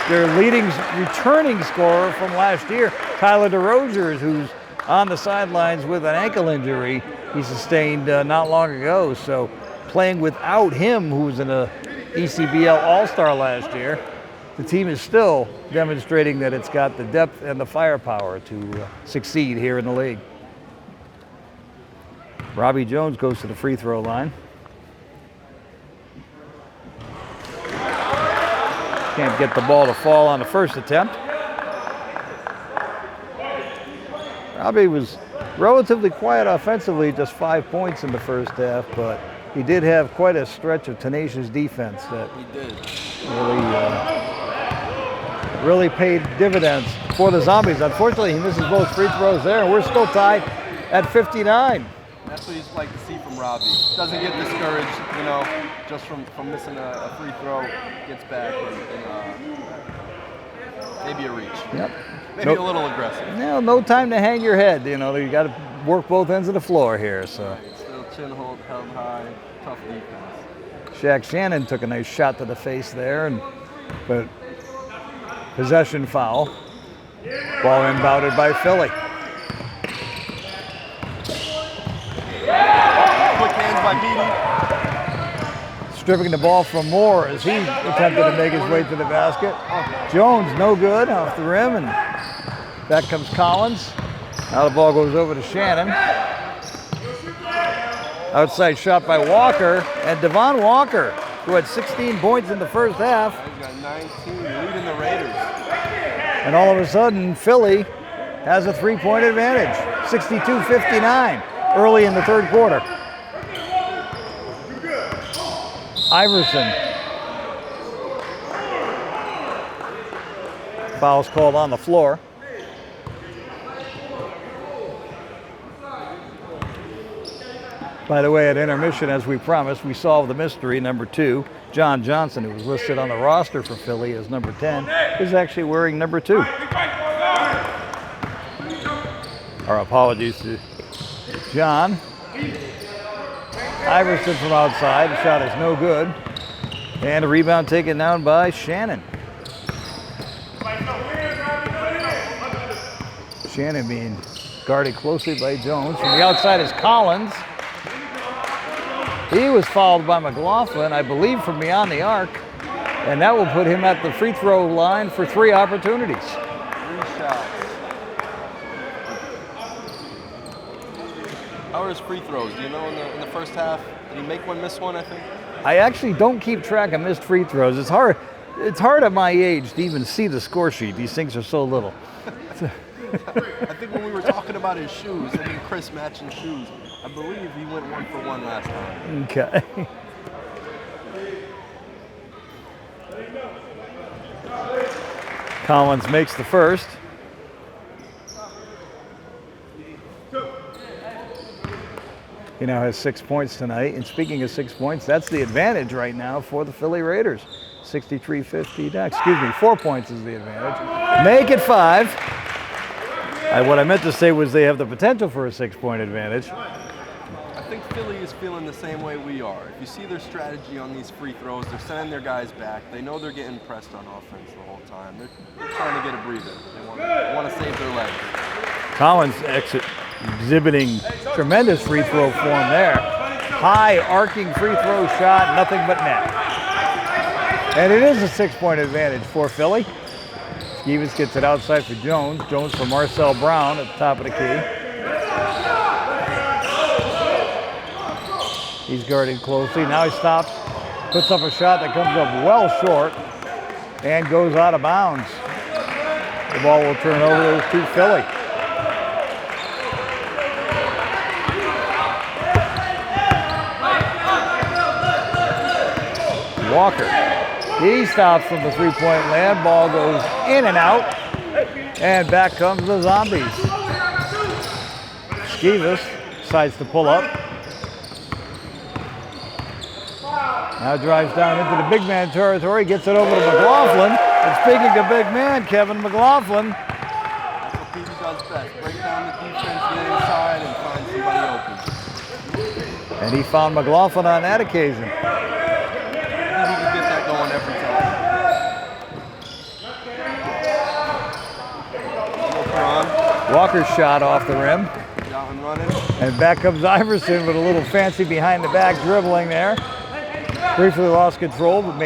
their leading returning scorer from last year, Tyler DeRozers, who's on the sidelines with an ankle injury he sustained not long ago. So playing without him, who was in a ECBL All-Star last year, the team is still demonstrating that it's got the depth and the firepower to succeed here in the league. Robbie Jones goes to the free throw line. Can't get the ball to fall on the first attempt. Robbie was relatively quiet offensively, just 5 points in the first half, but he did have quite a stretch of tenacious defense that really paid dividends for the Zombies. Unfortunately, he misses both free throws there, and we're still tied at 59. That's what you just like to see from Robbie. Doesn't get discouraged, you know, just from missing a free throw, gets back and Maybe a reach. Yep. Maybe a little aggressive. No time to hang your head. You know, you got to work both ends of the floor here. So. Still chin hold held high, tough defense. Shaq Shannon took a nice shot to the face there, but possession foul. Ball inbounded by Philly. Quick hands by Beatty. Stripping the ball from Moore as he attempted to make his way to the basket. Jones, no good, off the rim, and back comes Collins. Now the ball goes over to Shannon. Outside shot by Walker, and Devon Walker, who had 16 points in the first half. He's got 19, leading the Raiders. And all of a sudden, Philly has a three-point advantage, 62-59, early in the third quarter. Iverson. Foul's called on the floor. By the way, at intermission, as we promised, we solved the mystery. Number 2, John Johnson, who was listed on the roster for Philly as number 10, is actually wearing number 2. Our apologies to John. Iverson from outside, the shot is no good. And a rebound taken down by Shannon. Shannon being guarded closely by Jones. From the outside is Collins. He was fouled by McLaughlin, I believe, from beyond the arc. And that will put him at the free throw line for 3 opportunities. 3 shots. How are his free throws? Do you know in the first half? Did he make one, miss one, I think? I actually don't keep track of missed free throws. It's hard at my age to even see the score sheet. These things are so little. I think when we were talking about his shoes, I mean Chris matching shoes, I believe he went 1 for 1 last time. Okay. Collins makes the first. He now has 6 points tonight. And speaking of 6 points, that's the advantage right now for the Philly Raiders. 63-50. Excuse me, 4 points is the advantage. Make it 5. What I meant to say was they have the potential for a 6-point advantage. I think Philly is feeling the same way we are. If you see their strategy on these free throws, they're sending their guys back. They know they're getting pressed on offense the whole time. They're trying to get a breather. They want to save their legs. Collins exhibiting tremendous free throw form there. High arcing free throw shot, nothing but net. And it is a 6-point advantage for Philly. Stevens gets it outside for Jones. Jones for Marcel Brown at the top of the key. He's guarded closely. Now he stops, puts up a shot that comes up well short and goes out of bounds. The ball will turn over to Philly. Walker. He stops from the three-point land. Ball goes in and out. And back comes the Zombies. Stevens decides to pull up. Now drives down into the big man territory. Gets it over to McLaughlin. And speaking of big man, Kevin McLaughlin. That's what Petey does best. Break down the defense, get inside, and find somebody open. And he found McLaughlin on that occasion. He can get that going every time. Walker's shot off the rim. Out and running. And back comes Iverson with a little fancy behind the back dribbling there. Briefly lost control, but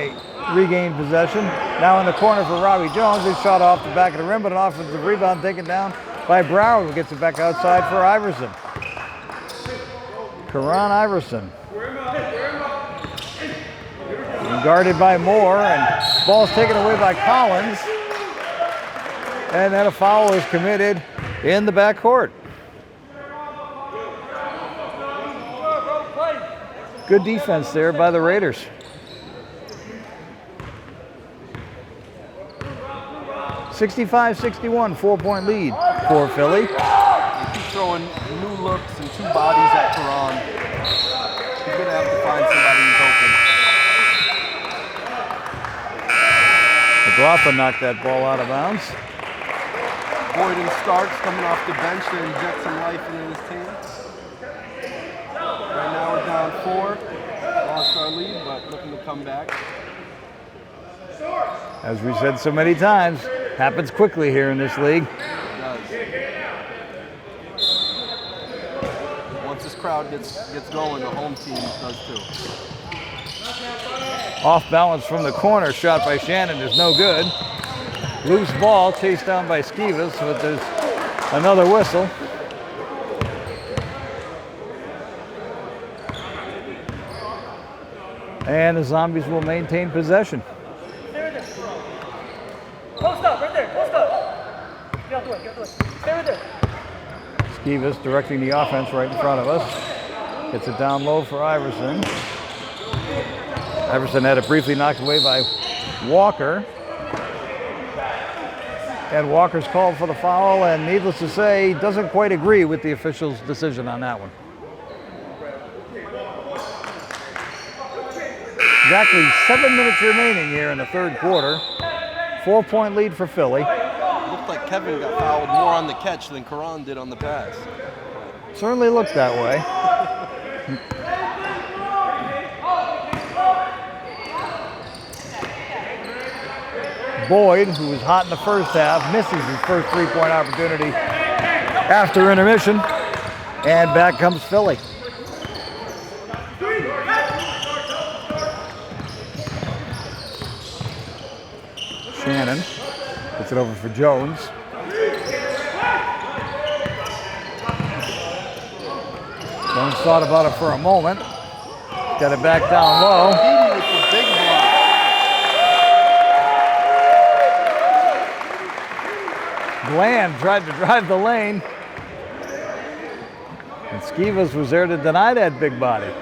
regained possession. Now in the corner for Robbie Jones. His shot off the back of the rim, but an offensive rebound taken down by Brown, who gets it back outside for Iverson. Karan Iverson. And guarded by Moore, and ball's taken away by Collins. And then a foul is committed in the backcourt. Good defense there by the Raiders. (65-61), 4-point lead for Philly. They keep throwing new looks and 2 bodies at Karan. He's going to have to find somebody who's open. McLaughlin knocked that ball out of bounds. Boyd and Starks coming off the bench to inject some life into this team. Right now we're down 4. Lost our lead, but looking to come back. As we said so many times, happens quickly here in this league. It does. Once this crowd gets going, the home team does too. Off balance from the corner, shot by Shannon is no good. Loose ball chased down by Skivas, but there's another whistle. And the Zombies will maintain possession. Post up, right there, post up. Get out the way, Stay right there. Skivas directing the offense right in front of us. Gets it down low for Iverson. Iverson had it briefly knocked away by Walker. And Walker's called for the foul, and needless to say, doesn't quite agree with the official's decision on that one. Exactly 7 minutes remaining here in the third quarter. 4-point lead for Philly. Looked like Kevin got fouled more on the catch than Karan did on the pass. Certainly looked that way. Boyd, who was hot in the first half, misses his first 3-point opportunity after intermission. And back comes Philly. Shannon gets it over for Jones. Jones thought about it for a moment. Got it back down low. Petey with the big block. Bland tried to drive the lane. And Skivas was there to deny that big body.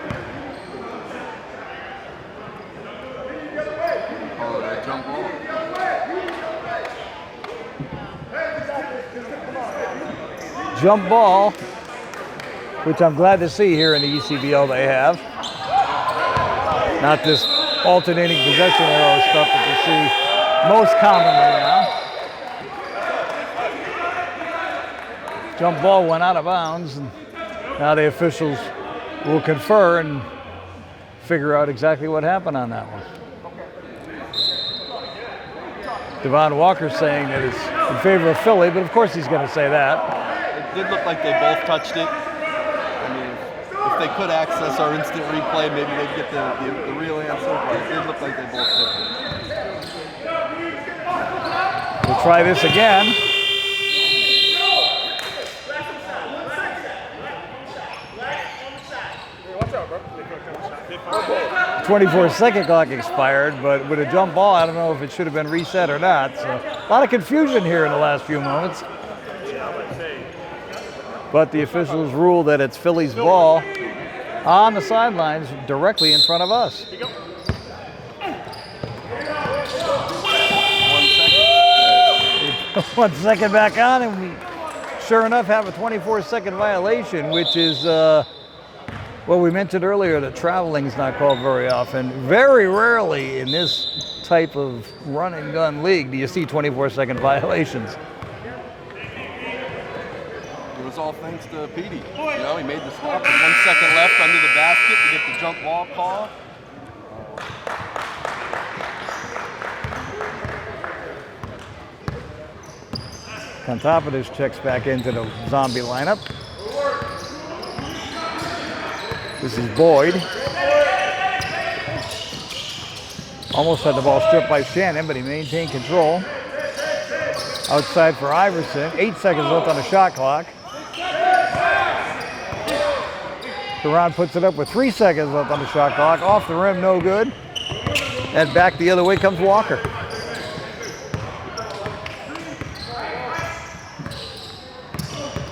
Oh, that jump ball. Jump ball, which I'm glad to see here in the ECBL they have. Not this alternating possession arrow stuff that you see most commonly now. Jump ball went out of bounds, and now the officials will confer and figure out exactly what happened on that one. Devon Walker saying that it's in favor of Philly, but of course he's going to say that. It did look like they both touched it. I mean, if they could access our instant replay, maybe they'd get the real answer, but it did look like they both did. We'll try this again. 24-second clock expired, but with a jump ball, I don't know if it should have been reset or not. So a lot of confusion here in the last few moments. But the officials rule that it's Philly's ball on the sidelines directly in front of us. 1 second. 1 second back on, and we sure enough have a 24-second violation, which is well, we mentioned earlier that traveling is not called very often. Very rarely in this type of run and gun league do you see 24-second violations. It was all thanks to Petey. You know, he made the stop with 1 second left under the basket to get the jump ball call. Kontopoulos checks back into the Zombie lineup. This is Boyd. Almost had the ball stripped by Shannon, but he maintained control. Outside for Iverson. 8 seconds left on the shot clock. Karan puts it up with 3 seconds left on the shot clock. Off the rim, no good. And back the other way comes Walker.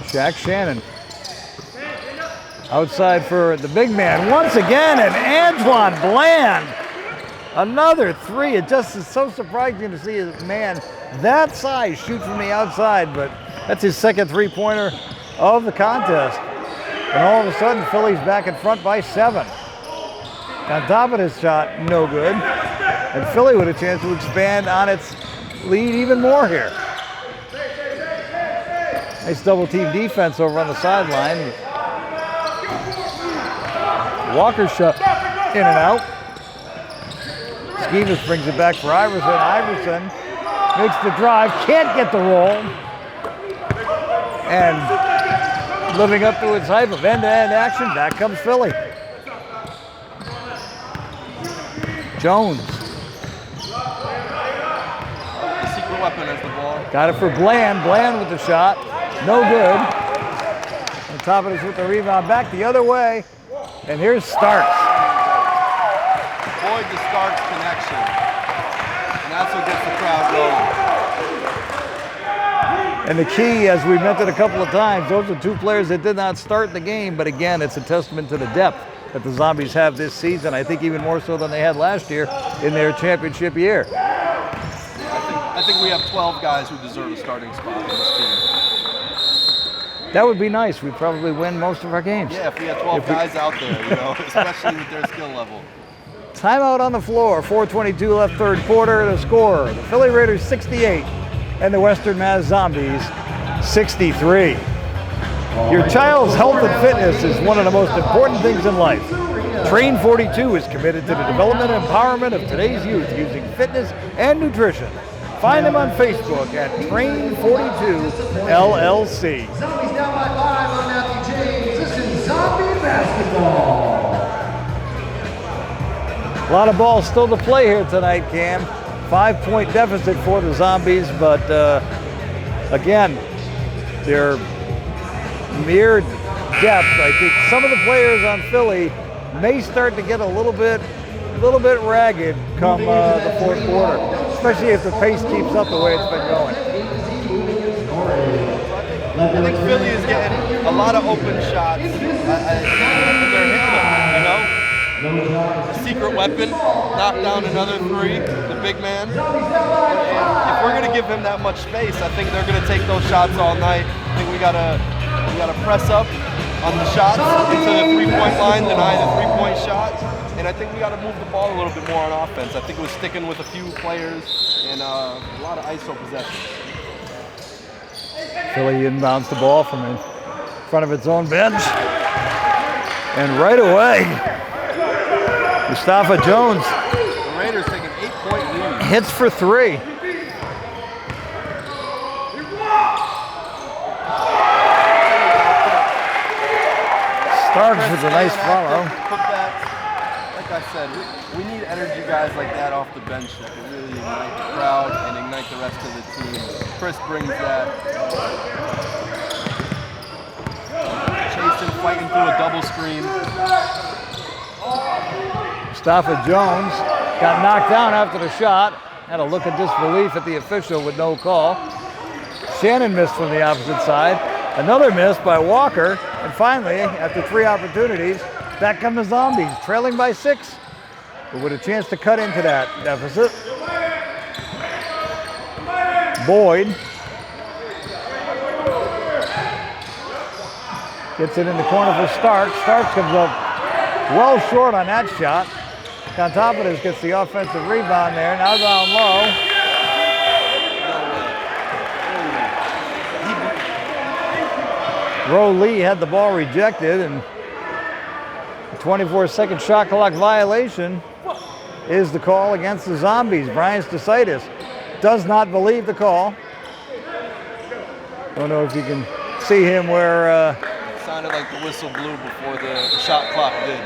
Shaq Shannon. Outside for the big man once again, and Antoine Bland. Another three. It just is so surprising to see a man that size shoot from the outside, but that's his second three-pointer of the contest. And all of a sudden, Philly's back in front by 7. On top of his shot, no good. And Philly with a chance to expand on its lead even more here. Nice double team defense over on the sideline. Walker shot in and out. Skeevis brings it back for Iverson. Iverson makes the drive, can't get the roll. And living up to its hype of end-to-end action, back comes Philly. Jones. The secret weapon is the ball. Got it for Bland. Bland with the shot. No good. On top of this with the rebound. Back the other way. And here's Starks. Avoid the Starks connection. And that's what gets the crowd going. And the key, as we've mentioned a couple of times, those are two players that did not start the game. But again, it's a testament to the depth that the Zombies have this season. I think even more so than they had last year in their championship year. I think we have 12 guys who deserve a starting spot in this team. That would be nice. We'd probably win most of our games. Yeah, if we had 12 guys out there, you know, especially with their skill level. Timeout on the floor. 4:22 left, third quarter. The score: the Philly Raiders 68 and the Western Mass Zombies 63. Your child's health and fitness is one of the most important things in life. Train 42 is committed to the development and empowerment of today's youth using fitness and nutrition. Find them on Facebook at Train 42 LLC. Zombies down by 5 on Matthew James. This is Zombie basketball. A lot of ball still to play here tonight, Cam. 5-point deficit for the Zombies, but again, their mere depth. I think some of the players on Philly may start to get a little bit ragged come the fourth quarter, especially if the pace keeps up the way it's been going. I think Philly is getting a lot of open shots, and they're hitting them, you know? The secret weapon, knocked down another three, the big man. And if we're going to give him that much space, I think they're going to take those shots all night. I think we gotta press up on the shots into the three-point line, deny the three-point shot. And I think we got to move the ball a little bit more on offense. I think it was sticking with a few players and a lot of ISO possession. Philly inbounds the ball from in front of its own bench. And right away, Mustafa Jones The Raiders take an 8-point lead. hits for three. Starks with a nice follow. Putbacks. Like I said, we need energy guys like that off the bench that can really ignite the crowd and ignite the rest of the team. Chris brings that. Chasing, fighting through a double screen. Mustafa Jones got knocked down after the shot. Had a look of disbelief at the official with no call. Shannon missed from the opposite side. Another miss by Walker. And finally, after three opportunities, back come the Zombies, trailing by 6, but with a chance to cut into that deficit. Boyd gets it in the corner for Starks. Starks comes up well short on that shot. Kontopoulos gets the offensive rebound there, now down low. Ro Lee had the ball rejected, and the 24-second shot clock violation is the call against the Zombies. Brian Stasaitis does not believe the call. Don't know if you can see him where... It sounded like the whistle blew before the shot clock did.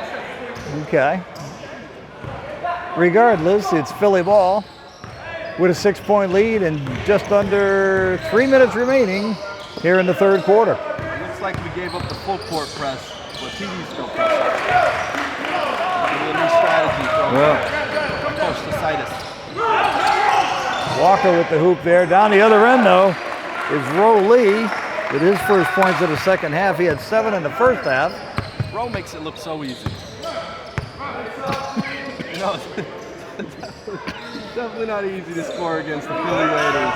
Okay. Regardless, it's Philly ball with a 6-point lead and just under 3 minutes remaining here in the third quarter. Looks like we gave up the full court press, but TV's still pressing. Maybe a new strategy from Coach Stasaitis. Walker with the hoop there. Down the other end, though, is Ro Lee with his first points of the second half. He had 7 in the first half. Ro makes it look so easy. No, it's definitely not easy to score against the Philly Raiders.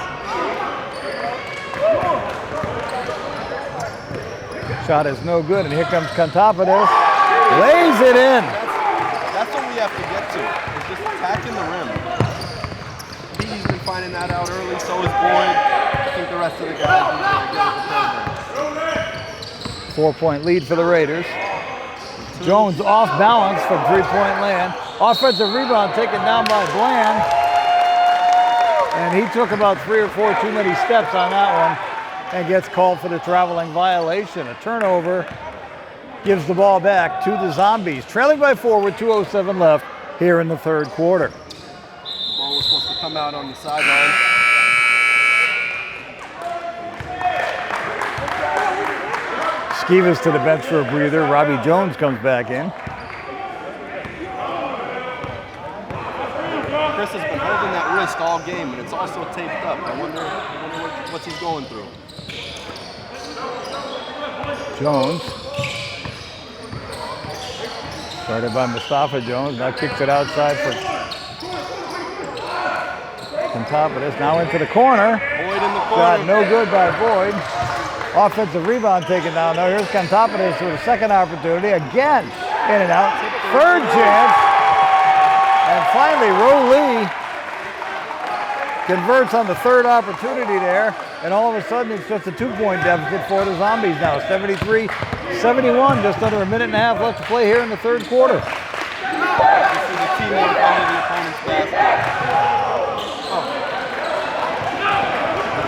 Shot is no good, and here comes Kontopoulos. Lays it in. That's what we have to get to, is just attacking the rim. was Boyd. I think the rest of the guys need to get it. 4-point lead for the Raiders. Jones off balance from three-point land. Offensive rebound taken down by Bland. And he took about 3 or 4 too many steps on that one and gets called for the traveling violation. A turnover gives the ball back to the Zombies, trailing by 4 with 2:07 left here in the third quarter. The ball was supposed to come out on the sideline. Skivas to the bench for a breather. Robbie Jones comes back in. Chris has been holding that wrist all game, and it's also taped up. I wonder what he's going through. Jones. Started by Mustafa Jones. Now kicks it outside for Contopoulos. Now into the corner. Boyd in the corner. Shot no good by Boyd. Offensive rebound taken down. Now here's Contopoulos with a second opportunity. Again, in and out. Third chance. And finally, Roe Lee converts on the third opportunity there. And all of a sudden, it's just a 2-point deficit for the Zombies now. 73-71, just under a minute and a half left to play here in the third quarter. This is the teamwork under the opponent's basket.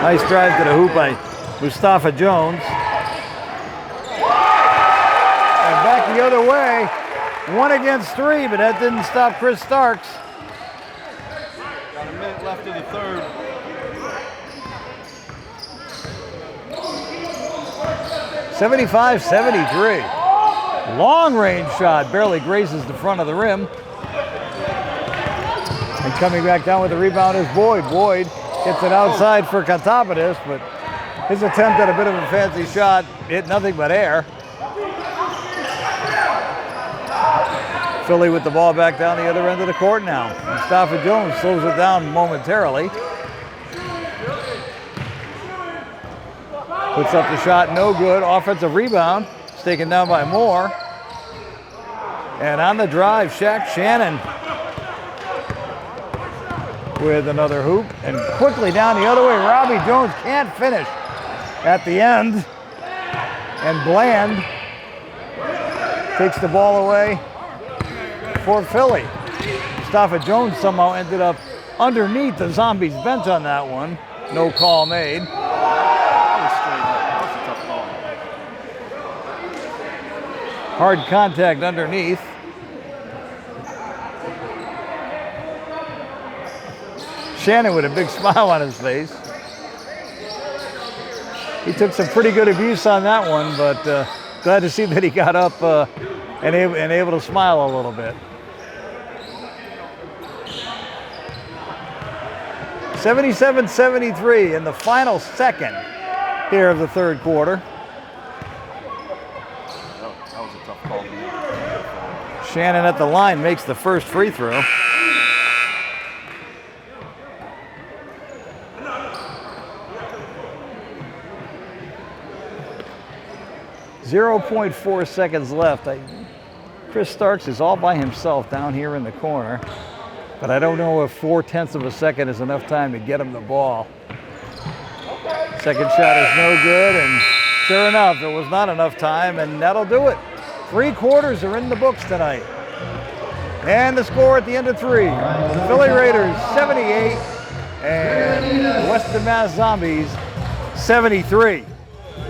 Nice drive to the hoop by Mustafa Jones. And back the other way. 1 against 3, but that didn't stop Chris Starks. Got a minute left in the third. 75-73. Long range shot, barely grazes the front of the rim. And coming back down with the rebound is Boyd. Boyd gets it outside for Contopoulos, but his attempt at a bit of a fancy shot hit nothing but air. Philly with the ball back down the other end of the court now. Mustafa Jones slows it down momentarily. Puts up the shot, no good. Offensive rebound, it's taken down by Moore. And on the drive, Shaq Shannon with another hoop. And quickly down the other way, Robbie Jones can't finish at the end. And Bland takes the ball away for Philly. Mustafa Jones somehow ended up underneath the Zombies bench on that one. No call made. Hard contact underneath. Shannon with a big smile on his face. He took some pretty good abuse on that one, but glad to see that he got up and able to smile a little bit. 77-73 in the final second here of the third quarter. That was a tough call to make. Shannon at the line makes the first free throw. .4 seconds left. Chris Starks is all by himself down here in the corner, but I don't know if 0.4 of a second is enough time to get him the ball. Second shot is no good, and sure enough, it was not enough time, and that'll do it. 3 quarters are in the books tonight. And the score at the end of 3, Philly Raiders 78 and Western Mass Zombies 73.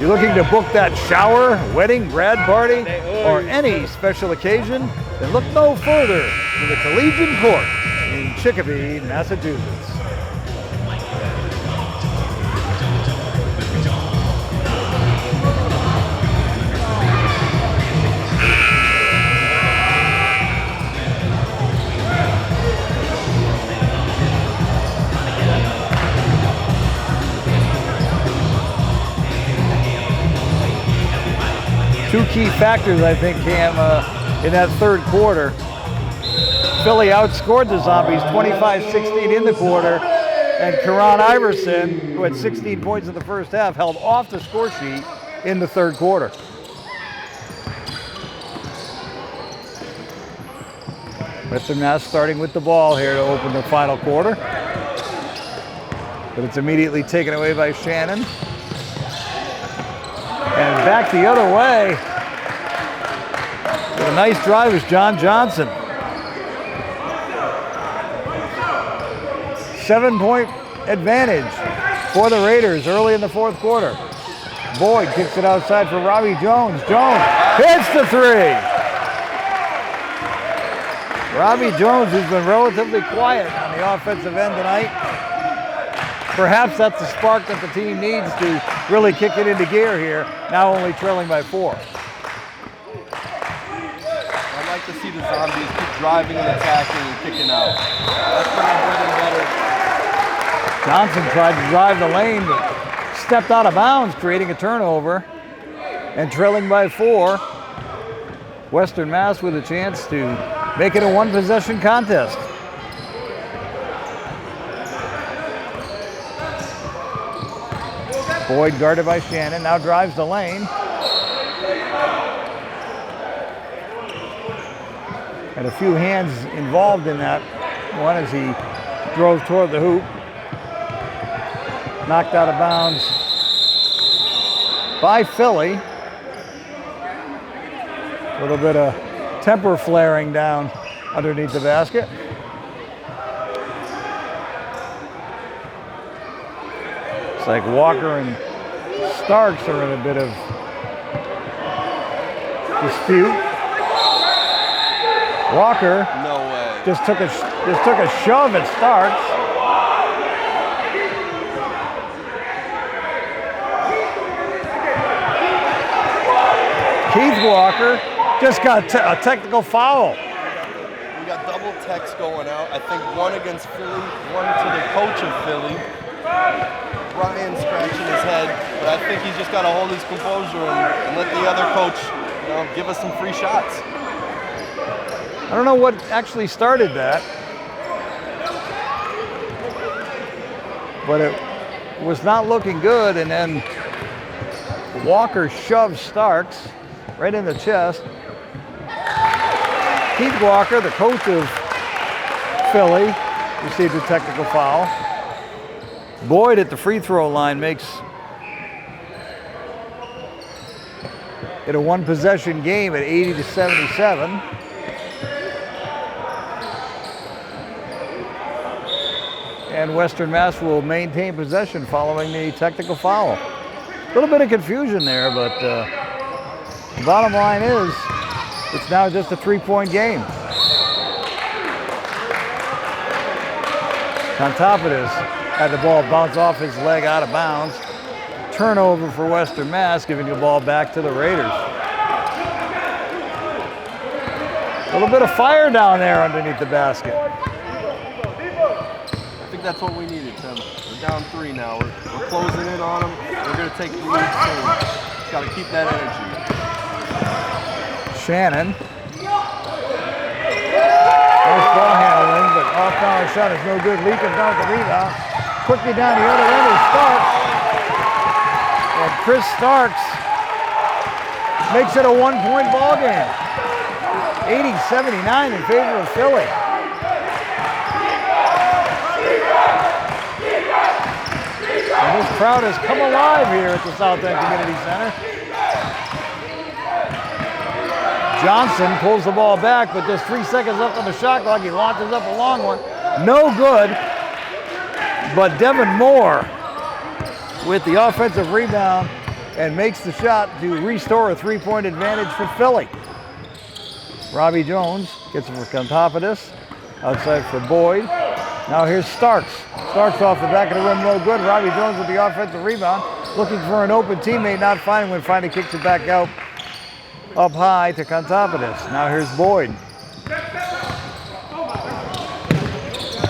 You're looking to book that shower, wedding, grad party, or any special occasion? Then look no further than the Collegian Court in Chicopee, Massachusetts. Two key factors, I think, Cam, in that third quarter. Philly outscored the Zombies 25-16 in the quarter, and Karan Iverson, who had 16 points in the first half, held off the score sheet in the third quarter. Western Mass starting with the ball here to open the final quarter. but it's immediately taken away by Shannon. And back the other way. With a nice drive is John Johnson. 7-point advantage for the Raiders early in the fourth quarter. Boyd kicks it outside for Robbie Jones. Jones hits the three. Robbie Jones has been relatively quiet on the offensive end tonight. Perhaps that's the spark that the team needs to really kick it into gear here, now only trailing by 4. I'd like to see the Zombies keep driving and attacking and kicking out. That's been our bread and butter. Johnson tried to drive the lane, but stepped out of bounds, creating a turnover. And trailing by 4, Western Mass with a chance to make it a one-possession contest. Boyd guarded by Shannon, now drives the lane. Had a few hands involved in that one as he drove toward the hoop. Knocked out of bounds by Philly. A little bit of temper flaring down underneath the basket. It's like Walker and Starks are in a bit of dispute. Walker No way. just took a shove at Starks. Keith Walker just got a technical foul. We got double techs going out. I think one against Philly, one to the coach of Philly. Brian scratching his head, but I think he's just got to hold his composure and let the other coach, give us some free shots. I don't know what actually started that, but it was not looking good, and then Walker shoved Starks right in the chest. Keith Walker, the coach of Philly, received a technical foul. Boyd at the free throw line makes it a one-possession game at 80-77. And Western Mass will maintain possession following the technical foul. A little bit of confusion there, but the bottom line is it's now just a 3-point game. Kontopoulos had the ball bounce off his leg out of bounds. Turnover for Western Mass, giving the ball back to the Raiders. A little bit of fire down there underneath the basket. I think that's what we needed, Tim. We're down 3 now. We're closing in on them. We're going to take the lead soon. Just got to keep that energy. Shannon. Nice ball handling, but off-balance shot is no good. Lee comes down with the rebound. Quickly down the other end is Starks. And Chris Starks makes it a 1-point ball game. 80-79 in favor of Philly. And this crowd has come alive here at the South End Community Center. Johnson pulls the ball back, but just 3 seconds left on the shot clock. He launches up a long one. No good. But Devin Moore with the offensive rebound and makes the shot to restore a 3-point advantage for Philly. Robbie Jones gets it for Kontopoulos. Outside for Boyd. Now here's Starks. Starks off the back of the rim, no good. Robbie Jones with the offensive rebound. Looking for an open teammate, not finding one. Finally kicks it back out up high to Kontopoulos. Now here's Boyd.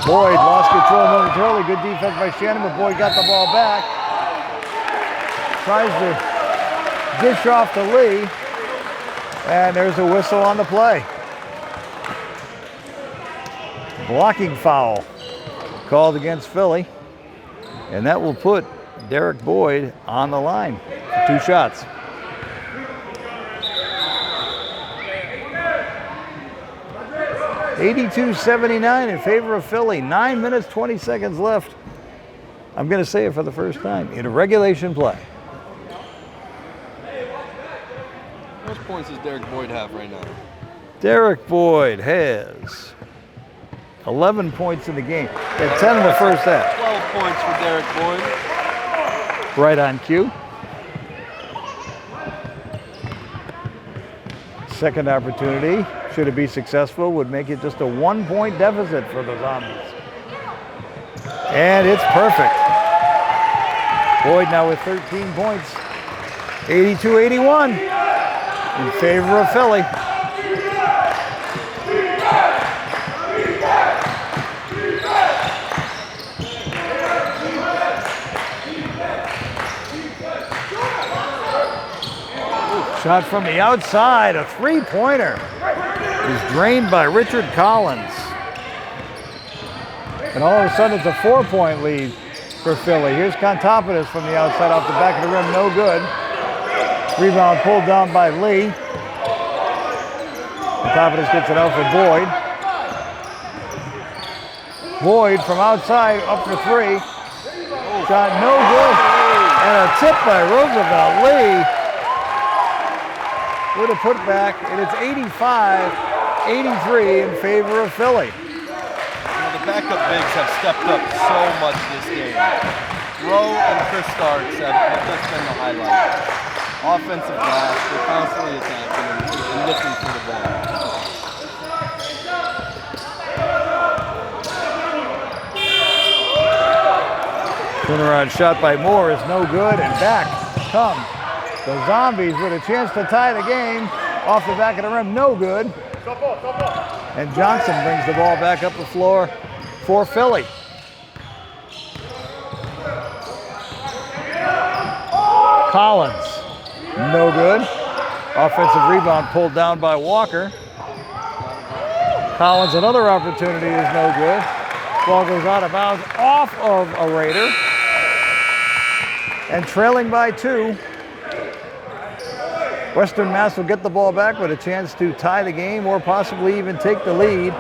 Boyd lost control momentarily. Good defense by Shannon, but Boyd got the ball back. Tries to dish off to Lee. And there's a whistle on the play. Blocking foul called against Philly. And that will put Darrick Boyd on the line for 2 shots. $82-79 in favor of Philly. 9 minutes, 20 seconds left I'm going to say it for the first time, in a regulation play. How much points does Darrick Boyd have right now? Darrick Boyd has 11 points in the game. He had 10 in the first half. 12 points for Darrick Boyd. Right on cue. Second opportunity, should it be successful, would make it just a 1-point deficit for the Zombies. And it's perfect. Boyd now with 13 points, 82-81 in favor of Philly. Shot from the outside, a three-pointer is drained by Richard Collins. And all of a sudden it's a 4-point lead for Philly. Here's Kontopoulos from the outside off the back of the rim, no good. Rebound pulled down by Lee. Kontopoulos gets it out for Boyd. Boyd from outside up for three. Shot no good. And a tip by Roosevelt. Lee with a putback, and it's 85-83 in favor of Philly. The backup bigs have stepped up so much this game. Rowe and Chris Starks have just been the highlight. Offensive glass, they're constantly attacking and looking for the ball. Turnaround shot by Moore is no good, and back come the Zombies with a chance to tie the game. Off the back of the rim, no good. And Johnson brings the ball back up the floor for Philly. Collins, no good. Offensive rebound pulled down by Walker. Collins, another opportunity is no good. Ball goes out of bounds off of a Raider. And trailing by 2. Western Mass will get the ball back with a chance to tie the game or possibly even take the lead.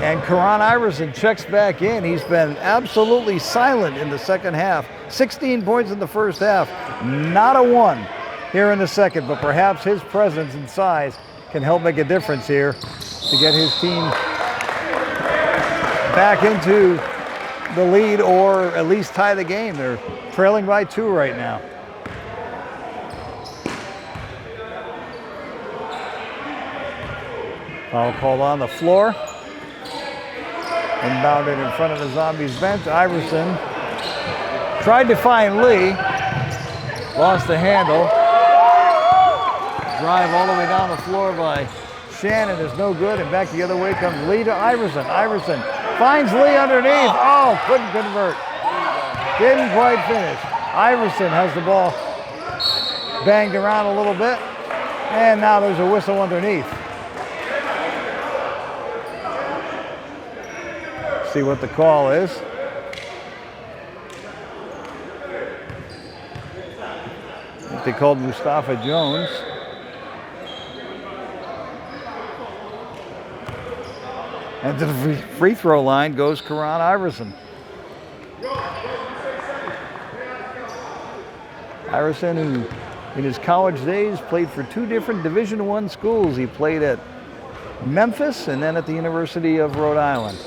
And Karan Iverson checks back in. He's been absolutely silent in the second half. 16 points in the first half, not a 1 here in the second, but perhaps his presence and size can help make a difference here to get his team back into the lead or at least tie the game. They're trailing by 2 right now. Foul called on the floor. Inbounded in front of the Zombies bench. Iverson tried to find Lee. Lost the handle. Drive all the way down the floor by Shannon is no good. And back the other way comes Lee to Iverson. Iverson finds Lee underneath. Oh, couldn't convert. Didn't quite finish. Iverson has the ball banged around a little bit. And now there's a whistle underneath. See what the call is. I think they called Mustafa Jones. And to the free throw line goes Karan Iverson. Iverson, who in his college days played for 2 different Division I schools. He played at Memphis and then at the University of Rhode Island.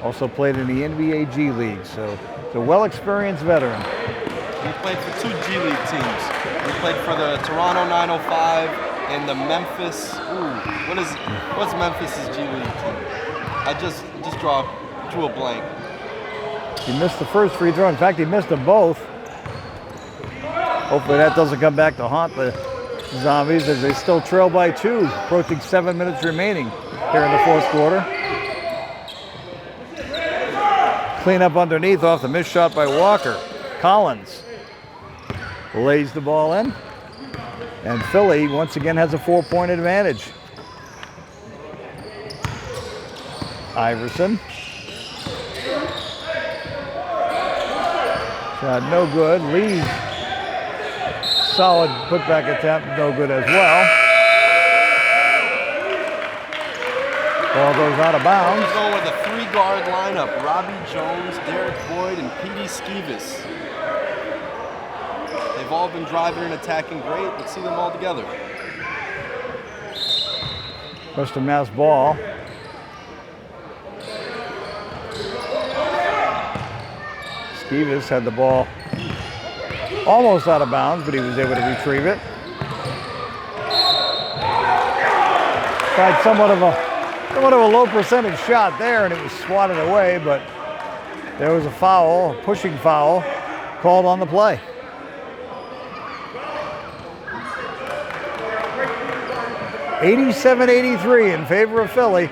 Also played in the NBA G League, so he's a well-experienced veteran. He played for 2 G League teams. He played for the Toronto 905 and the Memphis. What's Memphis's G League team? I just drew a blank. He missed the first free throw. In fact, he missed them both. Hopefully that doesn't come back to haunt the Zombies as they still trail by 2, approaching 7 minutes remaining here in the fourth quarter. Clean up underneath off the missed shot by Walker. Collins lays the ball in. And Philly once again has a 4-point advantage. Iverson. Shot no good. Lee's solid putback attempt, no good as well. Ball goes out of bounds. We're going with a 3-guard lineup. Robbie Jones, Darrick Boyd, and Petey Skeevis. They've all been driving and attacking great. Let's see them all together. Western Mass ball. Skeevis had the ball almost out of bounds, but he was able to retrieve it. Tried somewhat of a low percentage shot there, and it was swatted away, but there was a foul, a pushing foul, called on the play. (87-83) in favor of Philly.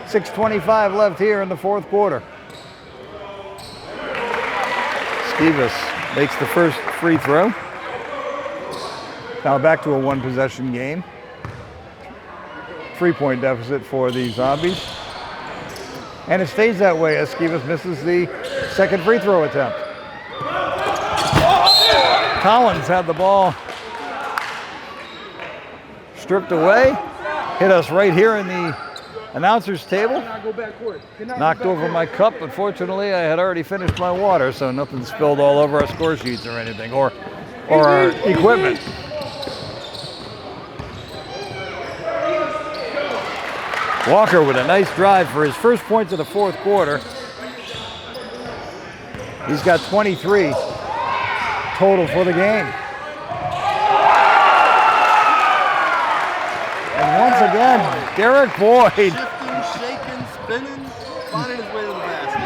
6:25 left here in the fourth quarter. Skeevis makes the first free throw. Now back to a one-possession game. 3-point deficit for the Zombies. And it stays that way as Skeevis misses the second free throw attempt. Collins had the ball stripped away. Hit us right here in the announcer's table. Knocked over my cup, but fortunately I had already finished my water, so nothing spilled all over our score sheets or anything, or our equipment. Walker with a nice drive for his first points of the fourth quarter. He's got 23 total for the game. And once again, Darrick Boyd. Shifting, shaking, spinning, finding his way to the basket.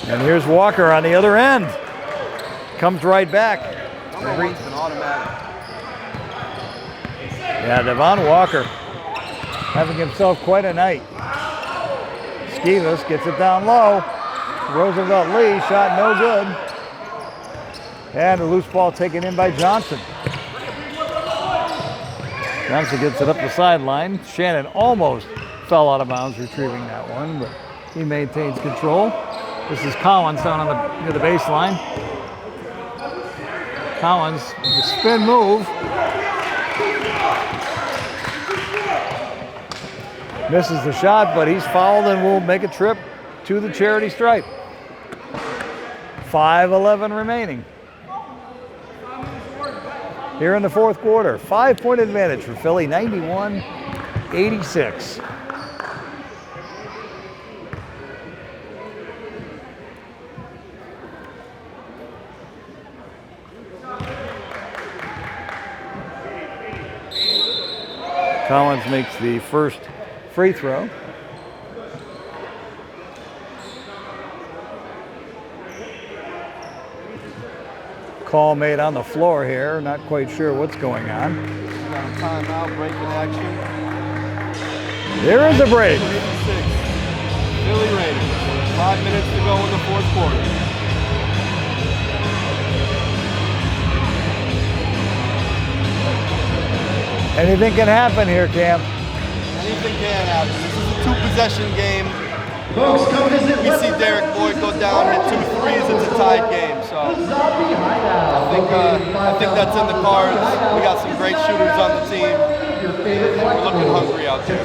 And here's Walker on the other end. Comes right back. Number one's been automatic. Yeah, Devon Walker having himself quite a night. Skeevis gets it down low. Roosevelt Lee shot no good. And a loose ball taken in by Johnson. Johnson gets it up the sideline. Shannon almost fell out of bounds retrieving that one, but he maintains control. This is Collins down on near the baseline. Collins, the spin move. Misses the shot, but he's fouled and will make a trip to the charity stripe. 5:11 remaining. Here in the fourth quarter, 5-point advantage for Philly, 91-86. Collins makes the first free throw. Call made on the floor here. Not quite sure what's going on. Got a timeout, break in action. There is a break. 86. Philly Raiders. 5 minutes to go in the fourth quarter. Anything can happen here, Cam. Anything can happen. This is a two-possession game. Folks, come visit. We see Darrick Boyd go down, hit 2 threes. It's a tied game. So I think that's in the cards. We got some great shooters on the team. We're looking hungry out there.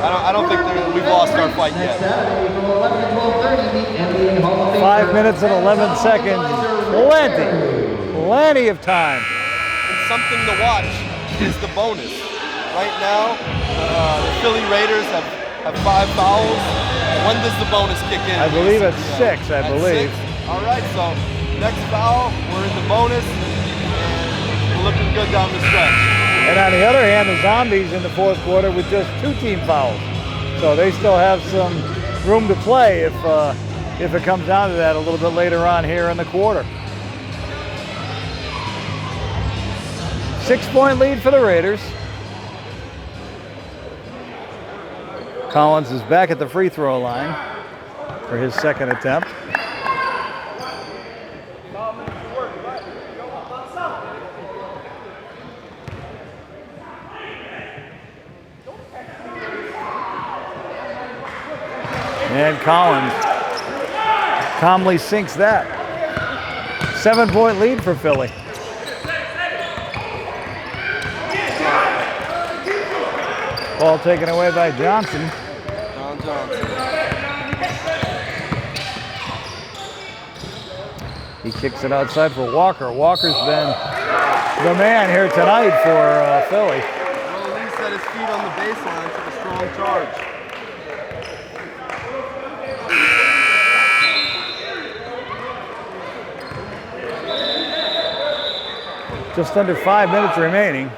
I don't think we've lost our fight yet. 5 minutes and 11 seconds. Plenty of time. And something to watch is the bonus. Right now, the Philly Raiders have 5 fouls. When does the bonus kick in? I believe it's 6, I believe. 6? All right, so next foul, we're in the bonus, and we're looking good down the stretch. And on the other hand, the Zombies in the fourth quarter with just 2 team fouls. So they still have some room to play if it comes down to that a little bit later on here in the quarter. 6-point lead for the Raiders. Collins is back at the free throw line for his second attempt. And Collins calmly sinks that. 7-point lead for Philly. Ball taken away by Johnson. John Johnson. He kicks it outside for Walker. Walker's been the man here tonight for Philly. Well, Lee set his feet on the baseline, took a strong charge. Just under 5 minutes remaining.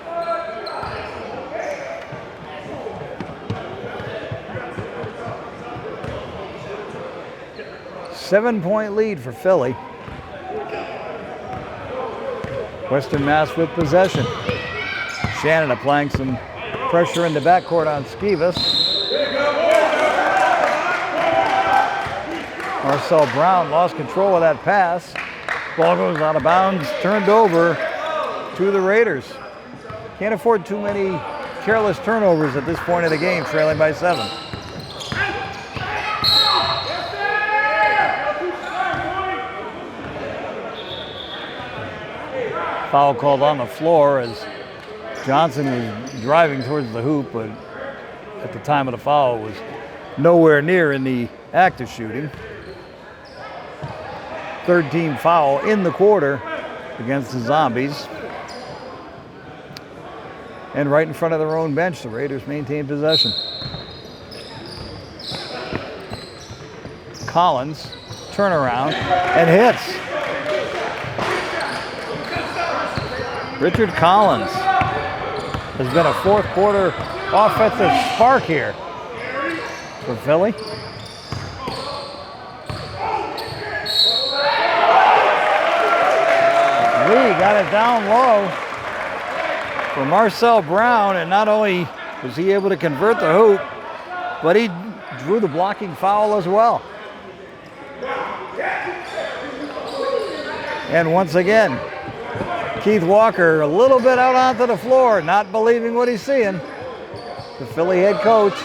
Seven-point lead for Philly. Western Mass with possession. Shannon applying some pressure in the backcourt on Skivas. Marcel Brown lost control of that pass. Ball goes out of bounds, turned over to the Raiders. Can't afford too many careless turnovers at this point of the game, trailing by 7. Foul called on the floor as Johnson was driving towards the hoop, but at the time of the foul was nowhere near in the act of shooting. Third team foul in the quarter against the Zombies. And right in front of their own bench, the Raiders maintain possession. Collins, turnaround, and hits. Richard Collins has been a fourth quarter offensive spark here for Philly. Lee got it down low for Marcel Brown, and not only was he able to convert the hoop, but he drew the blocking foul as well. And once again, Keith Walker a little bit out onto the floor, not believing what he's seeing. The Philly head coach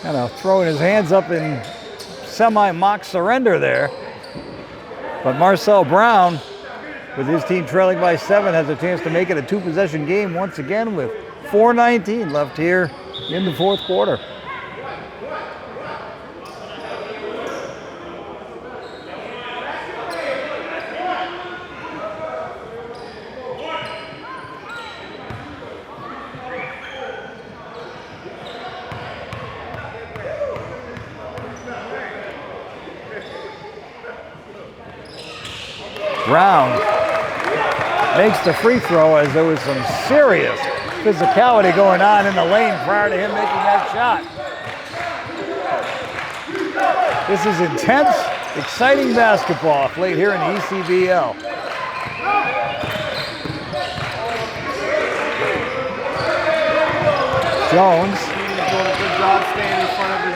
kind of throwing his hands up in semi-mock surrender there. But Marcel Brown, with his team trailing by 7, has a chance to make it a two-possession game once again with 4:19 left here in the fourth quarter. Brown makes the free throw as there was some serious physicality going on in the lane prior to him making that shot. This is intense, exciting basketball played here in the ECBL. Jones. He's doing a good job staying in front of his.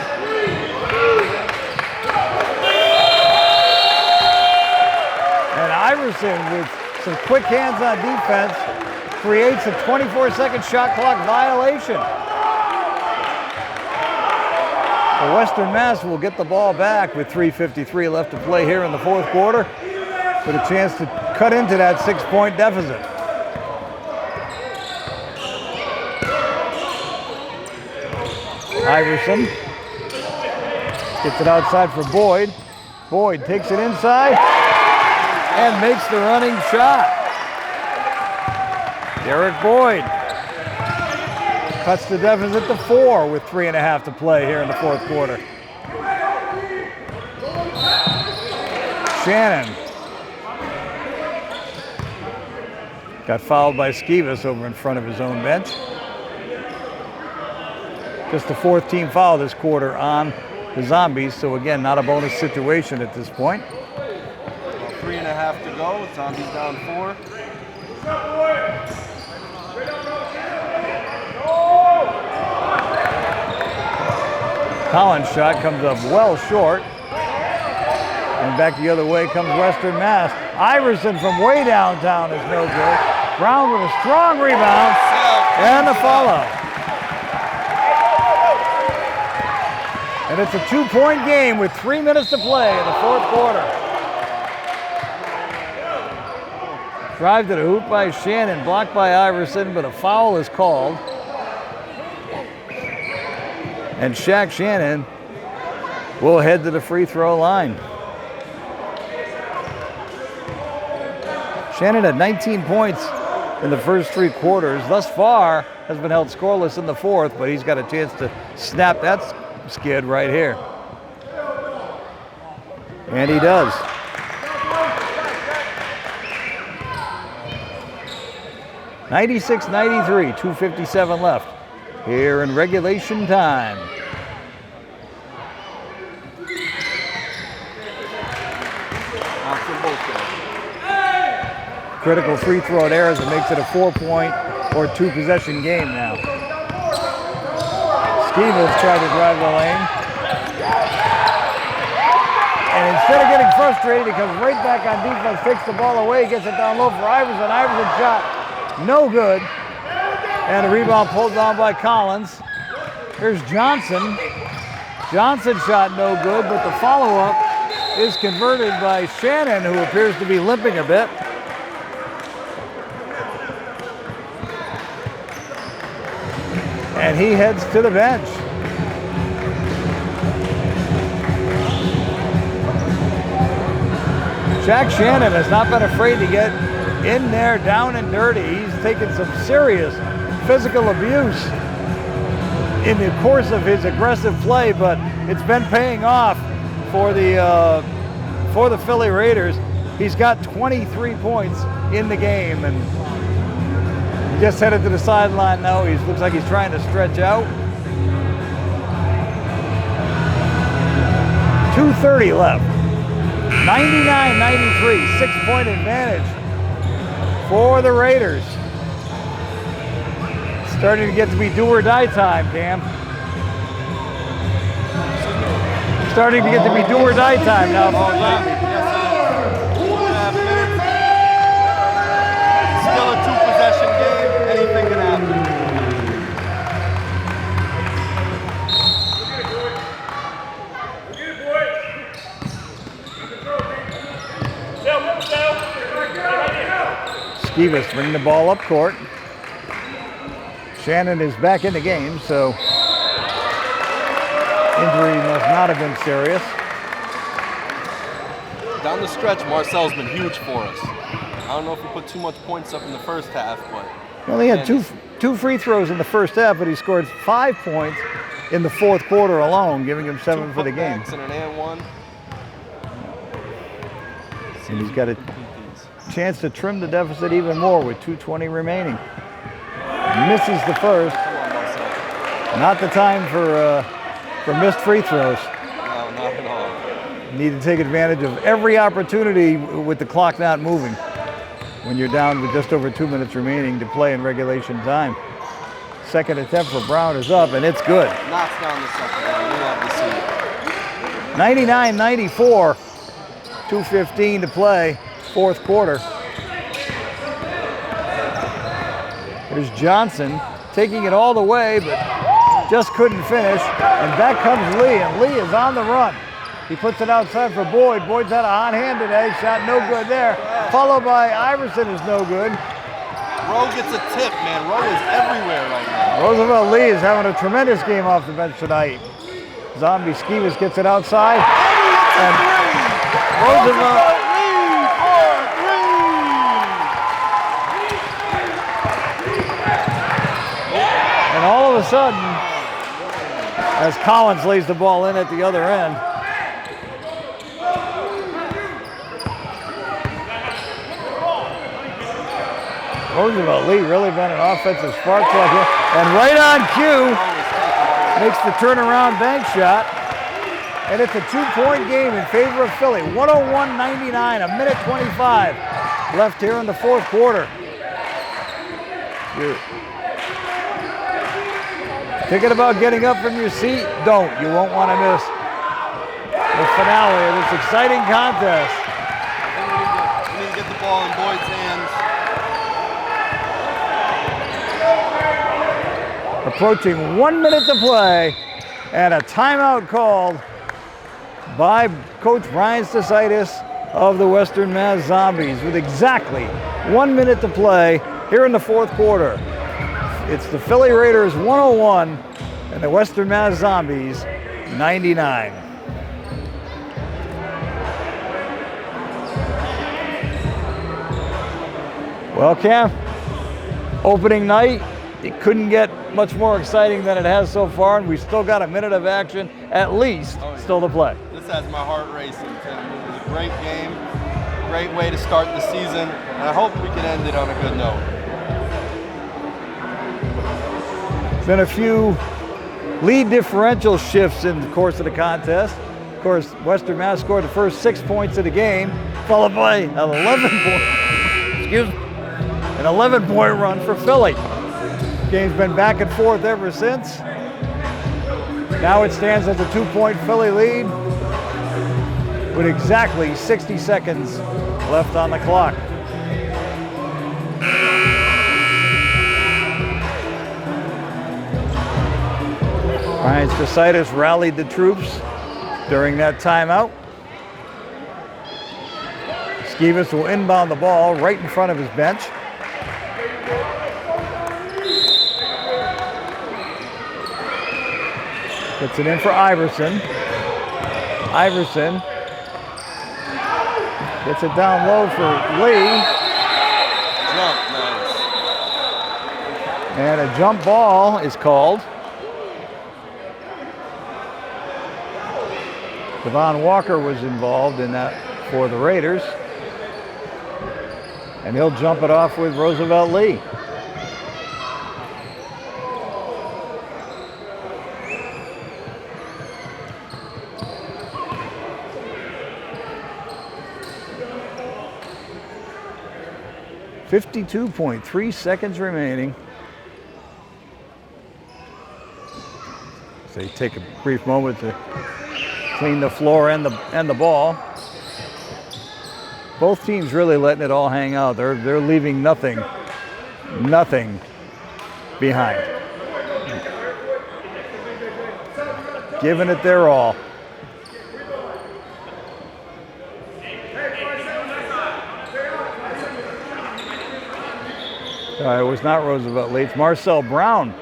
And Iverson, with some quick hands on defense, creates a 24-second shot clock violation. The Western Mass will get the ball back with 3:53 left to play here in the fourth quarter, with a chance to cut into that 6-point deficit. Iverson gets it outside for Boyd. Boyd takes it inside and makes the running shot. Darrick Boyd cuts the deficit to 4 with 3.5 to play here in the fourth quarter. Shannon got fouled by Skivas over in front of his own bench. Just the fourth team foul this quarter on the Zombies, so again, not a bonus situation at this point. 3.5 to go. Zombies down 4. Collins' shot comes up well short. And back the other way comes Western Mass. Iverson from way downtown is no good. Brown with a strong rebound and the follow. And it's a 2-point game with 3 minutes to play in the fourth quarter. Drive to the hoop by Shannon, blocked by Iverson, but a foul is called. And Shaq Shannon will head to the free throw line. Shannon had 19 points in the first 3 quarters. Thus far has been held scoreless in the fourth, but he's got a chance to snap that skid right here. And he does. (96-93), 2:57 left here in regulation time. Critical free throw at errors. It makes it a 4-point or 2-possession game now. Stevens tried to drive the lane. And instead of getting frustrated, he comes right back on defense, takes the ball away, gets it down low for Iverson. Iverson shot no good. And a rebound pulled down by Collins. Here's Johnson. Johnson shot no good, but the follow-up is converted by Shannon, who appears to be limping a bit. And he heads to the bench. Shaq Shannon has not been afraid to get in there down and dirty. He's taken some serious physical abuse in the course of his aggressive play, but it's been paying off for the Philly Raiders. He's got 23 points in the game, and he just headed to the sideline now. He looks like he's trying to stretch out. 2:30 left. 99-93, 6-point advantage for the Raiders. Starting to get to be do or die time, Cam. Starting to get to be do or die time now. Still a 2-possession game. Anything can happen. Stevens bringing the ball up court. Shannon is back in the game, so injury must not have been serious. Down the stretch, Marcel's been huge for us. I don't know if he put too much points up in the first half, but... Well, he had two free throws in the first half, but he scored 5 points in the fourth quarter alone, giving him 7 for the game. And an and one. And he's got a chance to trim the deficit even more with 2:20 remaining. Misses the first. Not the time for missed free throws. No, not at all. Need to take advantage of every opportunity with the clock not moving when you're down with just over 2 minutes remaining to play in regulation time. Second attempt for Brown is up, and it's good. Knocks down the second one. We love to see it. 99-94, 2:15 to play, fourth quarter. There's Johnson taking it all the way, but just couldn't finish. And back comes Lee, and Lee is on the run. He puts it outside for Boyd. Boyd's had a hot hand today. Shot no good there. Followed by Iverson is no good. Rowe gets a tip, man. Rowe is everywhere right now. Roosevelt Lee is having a tremendous game off the bench tonight. Zombie Skivas gets it outside. And Roosevelt. And all of a sudden, as Collins lays the ball in at the other end, Roosevelt Lee really been an offensive spark plug here. And right on cue, makes the turnaround bank shot. And it's a 2-point game in favor of Philly. 101-99, a minute 25 left here in the fourth quarter. Thinking about getting up from your seat? Don't. You won't want to miss the finale of this exciting contest. We need to get the ball in Boyd's hands. Approaching 1 minute to play, and a timeout called by Coach Brian Stasaitis of the Western Mass Zombies with exactly 1 minute to play here in the fourth quarter. It's the Philly Raiders 101 and the Western Mass Zombies 99. Well, Cam, opening night, it couldn't get much more exciting than it has so far, and we've still got a minute of action at least still to play. This has my heart racing, Tim. It was a great game, great way to start the season, and I hope we can end it on a good note. Been a few lead differential shifts in the course of the contest. Of course, Western Mass scored the first 6 points of the game, followed by an 11-point run for Philly. Game's been back and forth ever since. Now it stands as a 2-point Philly lead with exactly 60 seconds left on the clock. Ryan Stasaitis rallied the troops during that timeout. Skivas will inbound the ball right in front of his bench. Gets it in for Iverson. Iverson gets it down low for Lee. Jump, nice. And a jump ball is called. Devon Walker was involved in that for the Raiders. And he'll jump it off with Roosevelt Lee. .3 seconds remaining. So you take a brief moment to clean the floor and the ball. Both teams really letting it all hang out. They're leaving nothing behind. Giving it their all. It was not Roosevelt Lee. It's Marcel Brown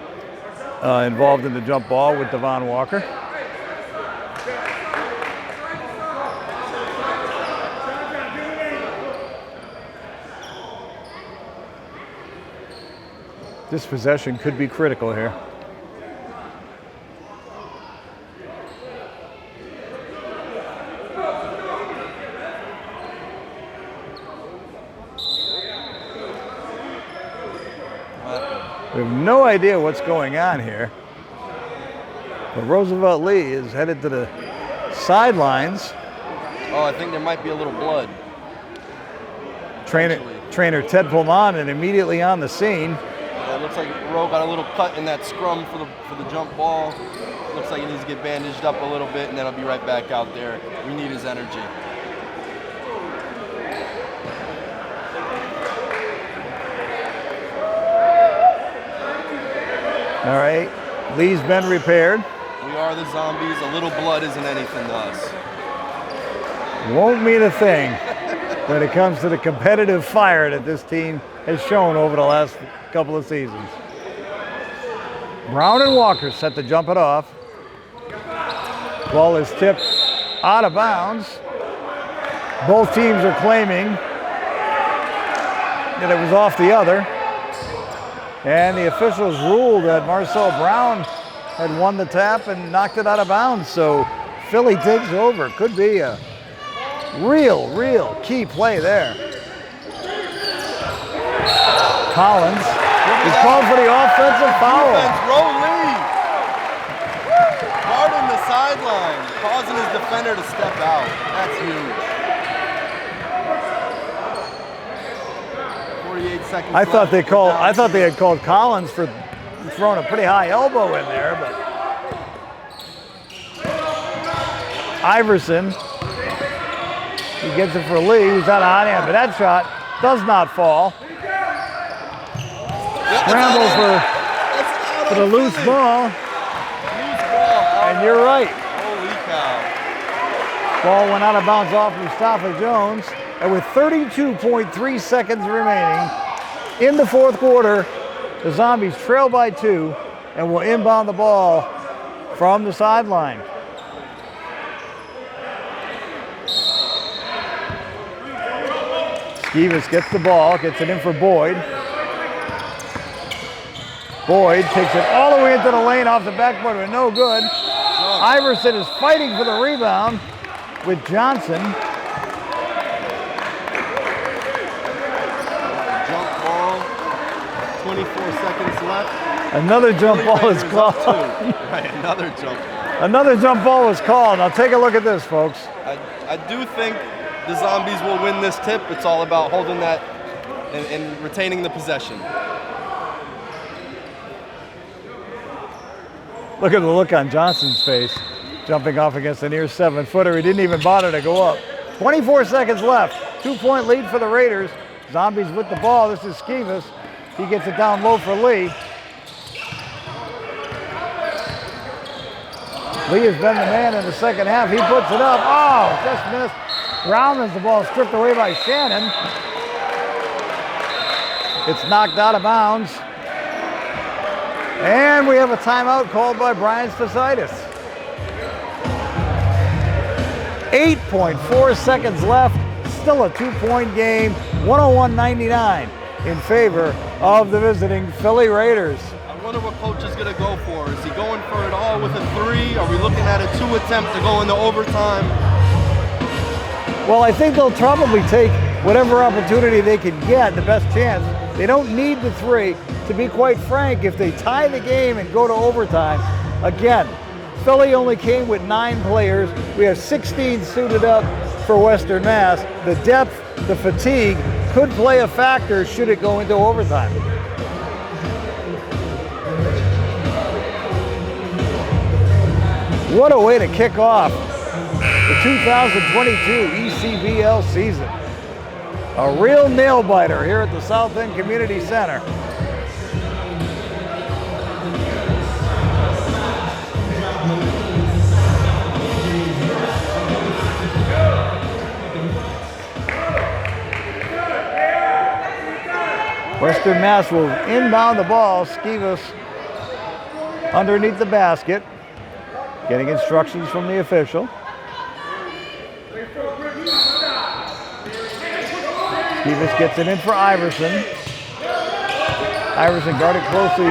involved in the jump ball with Devon Walker. This possession could be critical here. We have no idea what's going on here. But Roosevelt Lee is headed to the sidelines. Oh, I think there might be a little blood. Trainer Ted Pullman and immediately on the scene. It looks like Rowe got a little cut in that scrum for the jump ball. Looks like he needs to get bandaged up a little bit, and then I'll be right back out there. We need his energy. All right, Lee's been repaired. We are the Zombies. A little blood isn't anything to us. Won't mean a thing when it comes to the competitive fire that this team has shown over the last couple of seasons. Brown and Walker set to jump it off. Ball is tipped out of bounds. Both teams are claiming that it was off the other. And the officials ruled that Marcel Brown had won the tap and knocked it out of bounds. So Philly takes over. Could be a real key play there. Collins is called for the offensive foul. Defense, Rowe Lee. Guarding the sideline, causing his defender to step out. That's huge. 48 seconds I thought left. they had called Collins for throwing a pretty high elbow in there, but Iverson, he gets it for Lee, who's out on him, but that shot does not fall. Scramble for the loose ball. Loose ball. And you're right. Holy cow. Ball went out of bounds off Mustafa Jones. And with 32.3 seconds remaining in the fourth quarter, the Zombies trail by 2 and will inbound the ball from the sideline. Skivas gets the ball, gets it in for Boyd. Boyd takes it all the way into the lane off the backboard, but no good. Iverson is fighting for the rebound with Johnson. Jump ball, 24 seconds left. Another jump ball is called. Right, another jump. Another jump ball was called. Now take a look at this, folks. I do think the Zombies will win this tip. It's all about holding that and retaining the possession. Look at the look on Johnson's face, jumping off against the near 7-footer. He didn't even bother to go up. 24 seconds left. 2-point lead for the Raiders. Zombies with the ball. This is Skivas. He gets it down low for Lee. Lee has been the man in the second half. He puts it up. Oh, just missed. Roundman's the ball stripped away by Shannon. It's knocked out of bounds. And we have a timeout called by Brian Stasaitis. 8.4 seconds left. Still a 2-point game. 101-99 in favor of the visiting Philly Raiders. I wonder what coach is going to go for. Is he going for it all with a 3? Are we looking at a 2 attempt to go into overtime? Well, I think they'll probably take whatever opportunity they can get, the best chance. They don't need the 3. To be quite frank, if they tie the game and go to overtime, again, Philly only came with 9 players. We have 16 suited up for Western Mass. The depth, the fatigue could play a factor should it go into overtime. What a way to kick off the 2022 ECBL season. A real nail biter here at the South End Community Center. Western Mass will inbound the ball. Skivas underneath the basket, getting instructions from the official. Skivas gets it in for Iverson. Iverson guarded closely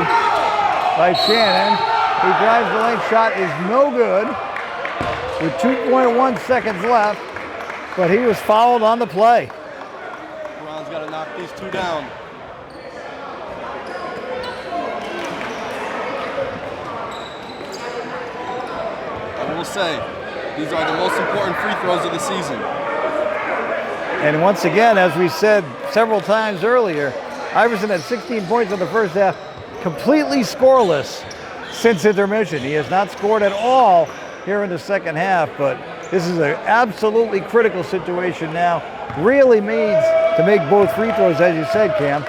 by Shannon. He drives the lane. Shot is no good with 2.1 seconds left, but he was fouled on the play. Brown's got to knock these 2 down. I will say, these are the most important free throws of the season. And once again, as we said several times earlier, Iverson had 16 points in the first half, completely scoreless since intermission. He has not scored at all here in the second half, but this is an absolutely critical situation now. Really needs to make both free throws, as you said, Cam.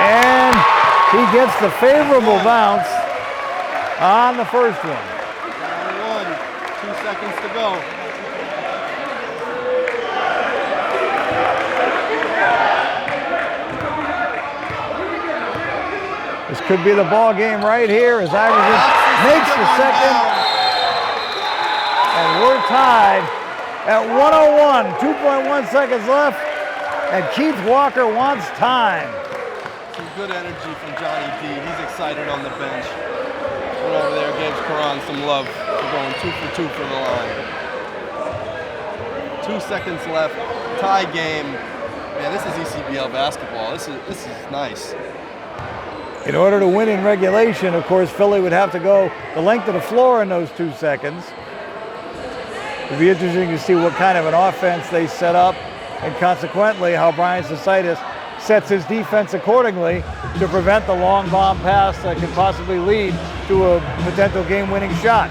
And he gets the favorable bounce on the first one. Down 1, 2 seconds to go. This could be the ball game right here as Iverson makes the second. And we're tied at 101, 2.1 seconds left. And Keith Walker wants time. Some good energy from Johnny D. He's excited on the bench. Went over there, gave Karan some love for going 2 for 2 for the line. 2 seconds left, tie game. Man, this is ECBL basketball. This is nice. In order to win in regulation, of course, Philly would have to go the length of the floor in those 2 seconds. It'd be interesting to see what kind of an offense they set up, and consequently how Brian Stasaitis sets his defense accordingly to prevent the long bomb pass that could possibly lead to a potential game-winning shot.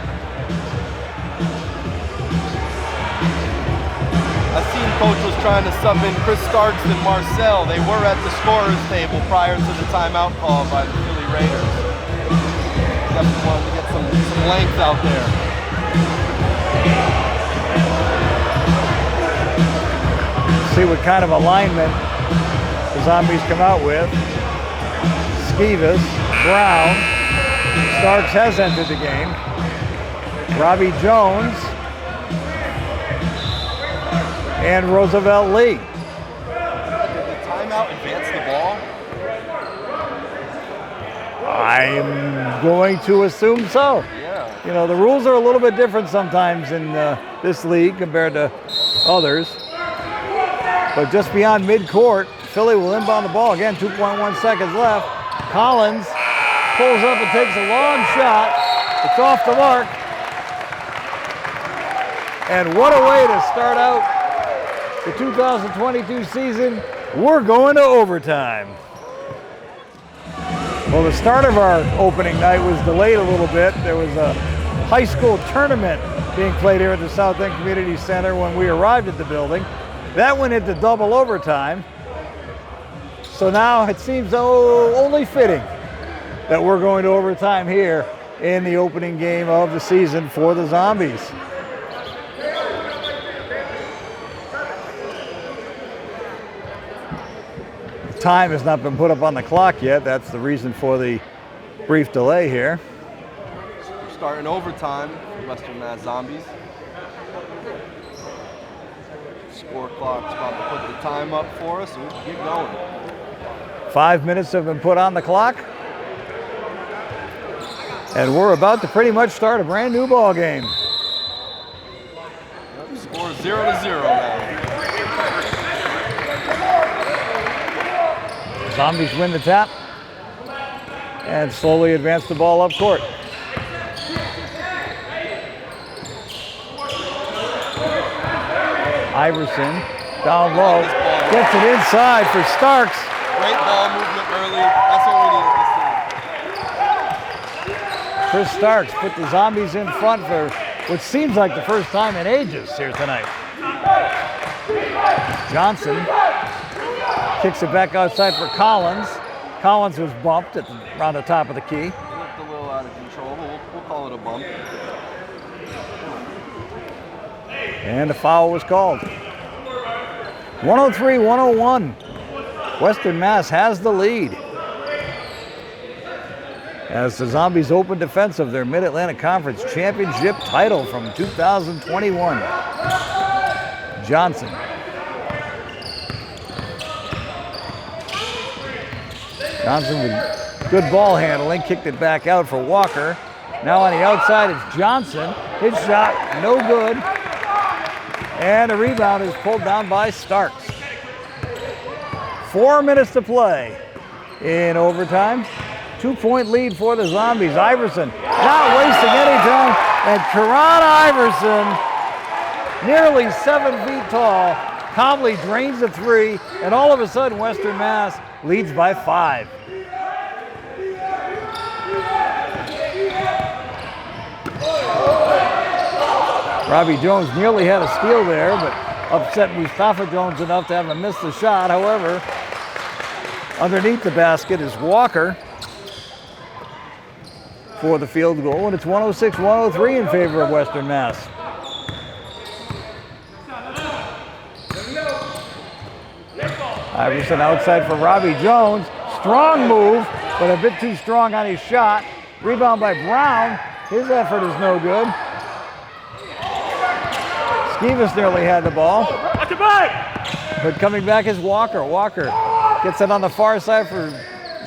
I've seen coach was trying to sub in Chris Starks and Marcel. They were at the scorer's table prior to the timeout call by the Philly Raiders. Definitely wanted to get some length out there. See what kind of alignment the Zombies come out with. Skeevis, Brown, Starks has entered the game. Robbie Jones, and Roosevelt Lee. Did the timeout advance the ball? I'm going to assume so. Yeah. You know, the rules are a little bit different sometimes in this league compared to others. But just beyond midcourt, Philly will inbound the ball. Again, 2.1 seconds left. Collins pulls up and takes a long shot. It's off the mark. And what a way to start out the 2022 season. We're going to overtime. Well, the start of our opening night was delayed a little bit. There was a high school tournament being played here at the South End Community Center when we arrived at the building. That went into double overtime. So now it seems only fitting that we're going to overtime here in the opening game of the season for the Zombies. Time has not been put up on the clock yet. That's the reason for the brief delay here. We're starting overtime for Western Mass Zombies. Score clock's about to put the time up for us, and we can get going. 5 minutes have been put on the clock. And we're about to pretty much start a brand new ball game. Score 0-0 now. Zombies win the tap and slowly advance the ball up court. Iverson down low, gets it inside for Starks. Great ball movement early. That's what we needed to see. Chris Starks put the Zombies in front for what seems like the first time in ages here tonight. Johnson kicks it back outside for Collins. Collins was bumped around the top of the key. Looked a little out of control, but we'll call it a bump. And a foul was called. 103-101. Western Mass has the lead. As the Zombies open defense of their Mid-Atlantic Conference Championship title from 2021. Johnson. Johnson with good ball handling, kicked it back out for Walker. Now on the outside it's Johnson. His shot, no good. And the rebound is pulled down by Starks. 4 minutes to play in overtime. 2-point lead for the Zombies. Iverson not wasting any time. And Karan Iverson, nearly 7 feet tall, calmly drains the three. And all of a sudden, Western Mass leads by 5. Robbie Jones nearly had a steal there, but upset Mustafa Jones enough to have him miss the shot. However, underneath the basket is Walker for the field goal, and it's 106-103 in favor of Western Mass. Iverson outside for Robbie Jones. Strong move, but a bit too strong on his shot. Rebound by Brown. His effort is no good. Skeevis nearly had the ball. But coming back is Walker. Walker gets it on the far side for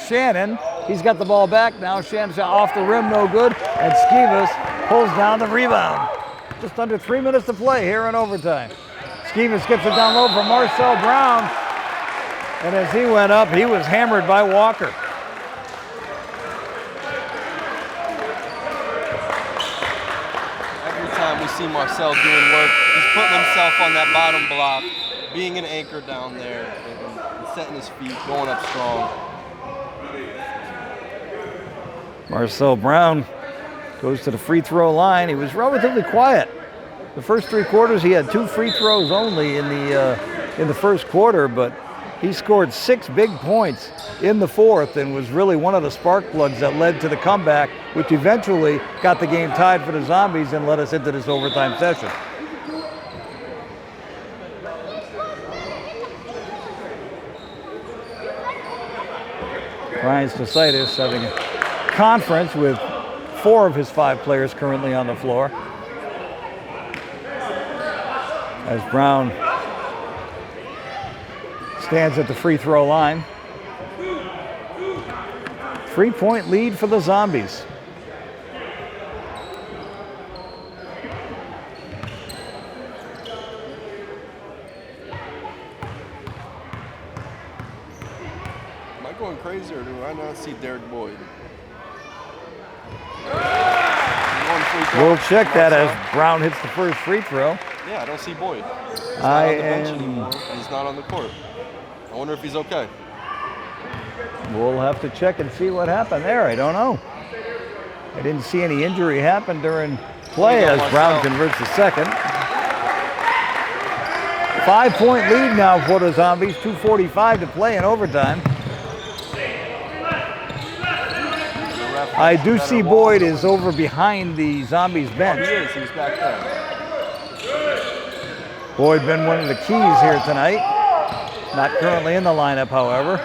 Shannon. He's got the ball back now. Shannon shot off the rim, no good. And Skeevis pulls down the rebound. Just under 3 minutes to play here in overtime. Skeevis gets it down low for Marcel Brown. And as he went up, he was hammered by Walker. Every time we see Marcel doing work, he's putting himself on that bottom block, being an anchor down there, and setting his feet, going up strong. Marcel Brown goes to the free throw line. He was relatively quiet. The first 3 quarters, he had 2 free throws only in the first quarter, but He scored 6 big points in the fourth and was really one of the spark plugs that led to the comeback, which eventually got the game tied for the Zombies and led us into this overtime session. Ryan Stasaitis having a conference with 4 of his 5 players currently on the floor. As Brown stands at the free throw line. 3-point lead for the Zombies. Am I going crazy or do I not see Darrick Boyd? We'll check that as Brown hits the first free throw. Yeah, I don't see Boyd. He's not on the bench anymore. He's not on the court. I wonder if he's okay. We'll have to check and see what happened there. I don't know. I didn't see any injury happen during play as Brown converts the second. 5-point lead now for the Zombies. 2:45 to play in overtime. I do see Boyd is over behind the Zombies bench. He is. He's back there. Boyd been one of the keys here tonight. Not currently in the lineup, however.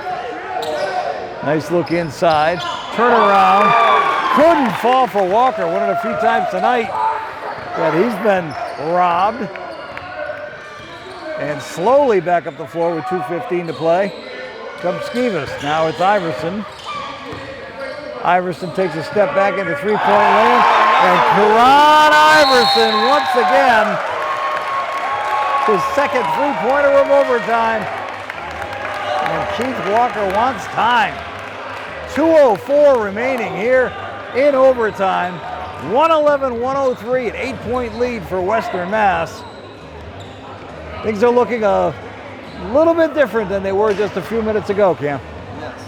Nice look inside. Turn around. Couldn't fall for Walker. One of the few times tonight that he's been robbed. And slowly back up the floor with 2:15 to play. Comes Skivas. Now it's Iverson. Iverson takes a step back into 3-point lane. And Karan Iverson once again. His second 3-pointer of overtime. And Keith Walker wants time. 2:04 remaining here in overtime. 111-103, an 8-point lead for Western Mass. Things are looking a little bit different than they were just a few minutes ago, Cam. Yes,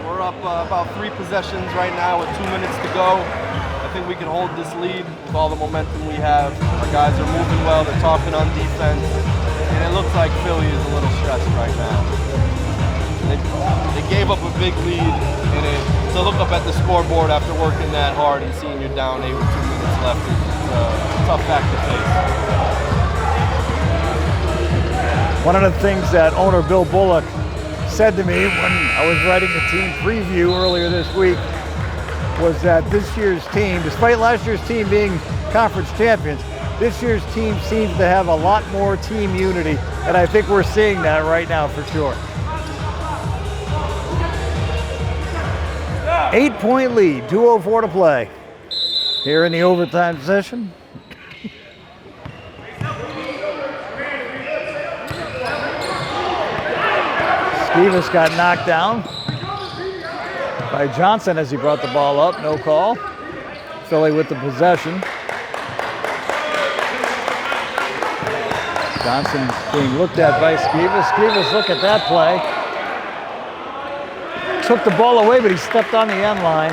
we're up about 3 possessions right now with 2 minutes to go. I think we can hold this lead with all the momentum we have. Our guys are moving well, they're talking on defense, and it looks like Philly is a little stressed right now. They gave up a big lead, and to look up at the scoreboard after working that hard and seeing you're down 8 with 2 minutes left is a tough fact to face. One of the things that owner Bill Bullock said to me when I was writing the team preview earlier this week was that this year's team, despite last year's team being conference champions, this year's team seems to have a lot more team unity, and I think we're seeing that right now for sure. 8-point lead, 2:04 to play here in the overtime session. Skivas got knocked down by Johnson as he brought the ball up. No call. Philly with the possession. Johnson being looked at by Skivas. Skivas, look at that play. Took the ball away, but he stepped on the end line.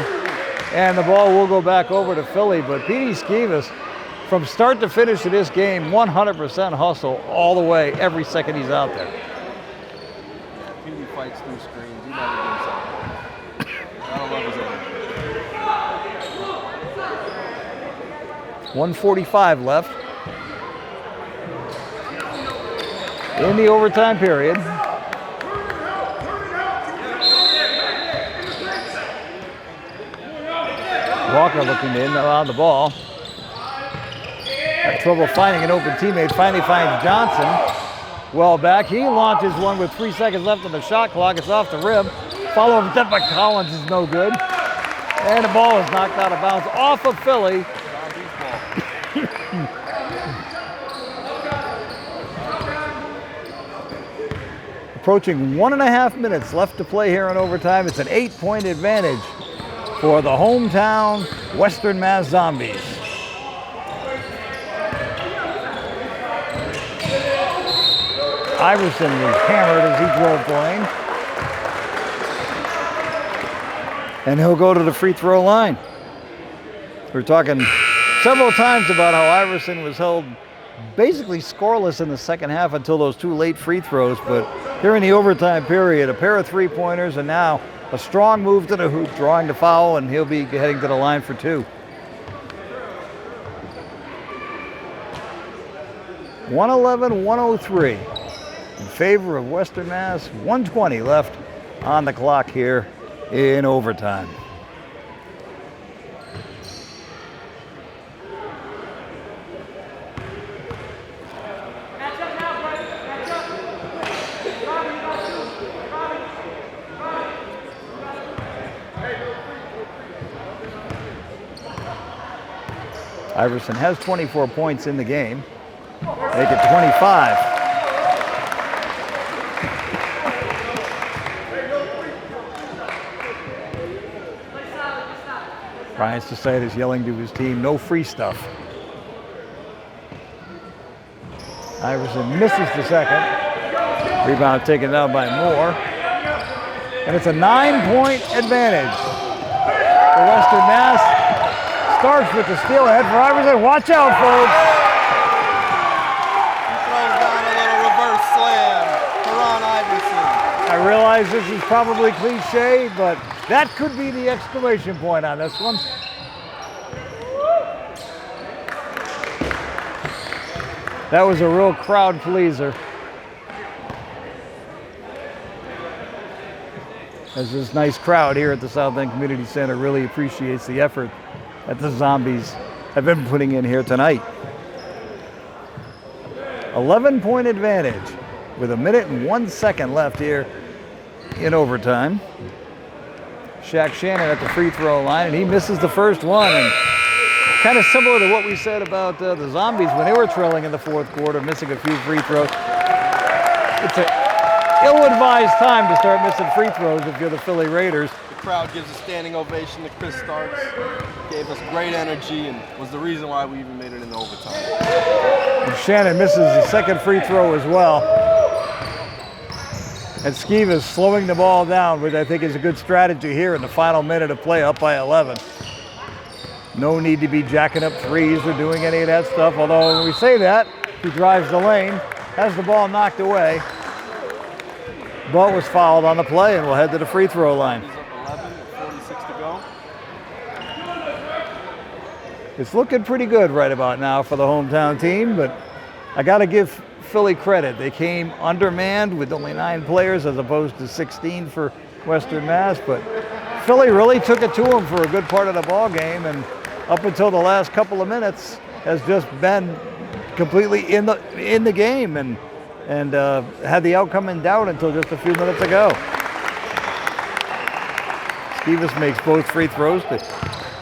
And the ball will go back over to Philly. But P.D. Skivas, from start to finish of this game, 100% hustle all the way, every second he's out there. P.D. fights through screens. He never gives up. I don't love his energy. 1:45 left in the overtime period. Walker looking in around the ball. Had trouble finding an open teammate. Finally finds Johnson. Well back. He launches one with 3 seconds left on the shot clock. It's off the rim. Follow-up attempt by Collins is no good. And the ball is knocked out of bounds off of Philly. Approaching 1.5 minutes left to play here in overtime. It's an 8-point advantage for the hometown Western Mass Zombies. Iverson was hammered as he drove the lane. And he'll go to the free throw line. We're talking several times about how Iverson was held basically scoreless in the second half until those 2 late free throws, but Here in the overtime period, a pair of three-pointers and now a strong move to the hoop, drawing the foul, and he'll be heading to the line for two. 111-103 in favor of Western Mass. 1:20 left on the clock here in overtime. Iverson has 24 points in the game. Make it 25. Brian Stasaitis yelling to his team, no free stuff. Iverson misses the second. Rebound taken down by Moore. And it's a 9-point advantage for Western Mass. Starts with the steal ahead for Iverson. Watch out, folks. Throws down a little reverse slam. Karan Iverson. I realize this is probably cliche, but that could be the exclamation point on this one. That was a real crowd pleaser. As this nice crowd here at the South End Community Center really appreciates the effort that the Zombies have been putting in here tonight. 11-point advantage with 1 minute and 1 second left here in overtime. Shaq Shannon at the free throw line, and he misses the first one. And kind of similar to what we said about the Zombies when they were trailing in the fourth quarter, missing a few free throws. It's an ill-advised time to start missing free throws if you're the Philly Raiders. The crowd gives a standing ovation to Chris Starks. Gave us great energy and was the reason why we even made it into overtime. And Shannon misses the second free throw as well. And Skiva's slowing the ball down, which I think is a good strategy here in the final minute of play, up by 11. No need to be jacking up threes or doing any of that stuff, although when we say that, he drives the lane, has the ball knocked away. Ball was fouled on the play, and we'll head to the free throw line. He's up 11 with 46 to go. It's looking pretty good right about now for the hometown team, but I got to give Philly credit. They came undermanned with only 9 players as opposed to 16 for Western Mass, but Philly really took it to them for a good part of the ball game, and up until the last couple of minutes has just been completely in the game and had the outcome in doubt until just a few minutes ago. Skivas makes both free throws to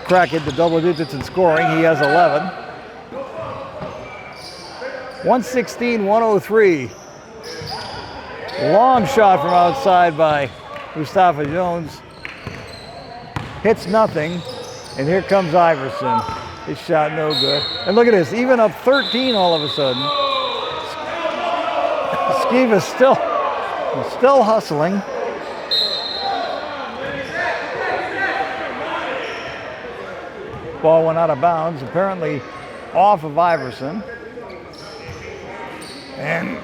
crack into double digits in scoring. He has 11. 116-103. Long shot from outside by Mustafa Jones. Hits nothing, and here comes Iverson. His shot no good. And look at this, even up 13 all of a sudden. Skiva's still hustling. Ball went out of bounds, apparently off of Iverson. And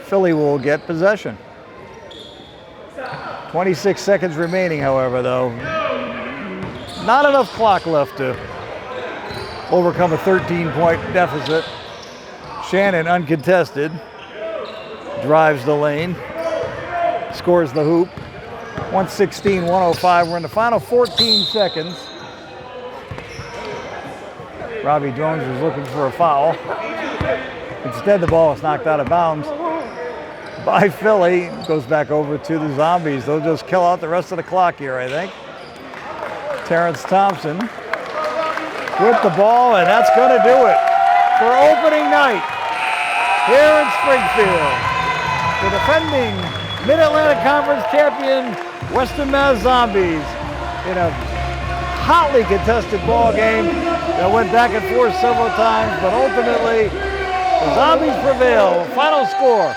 Philly will get possession. 26 seconds remaining, however, though. Not enough clock left to overcome a 13-point deficit. Shannon, uncontested, drives the lane, scores the hoop. 116-105. We're in the final 14 seconds. Robbie Jones is looking for a foul. Instead, the ball is knocked out of bounds by Philly. Goes back over to the Zombies. They'll just kill out the rest of the clock here, I think. Terrence Thompson with the ball, and that's going to do it for opening night here in Springfield. The defending Mid-Atlantic Conference champion Western Mass Zombies in a hotly contested ball game that went back and forth several times, but ultimately the Zombies prevail. Final score,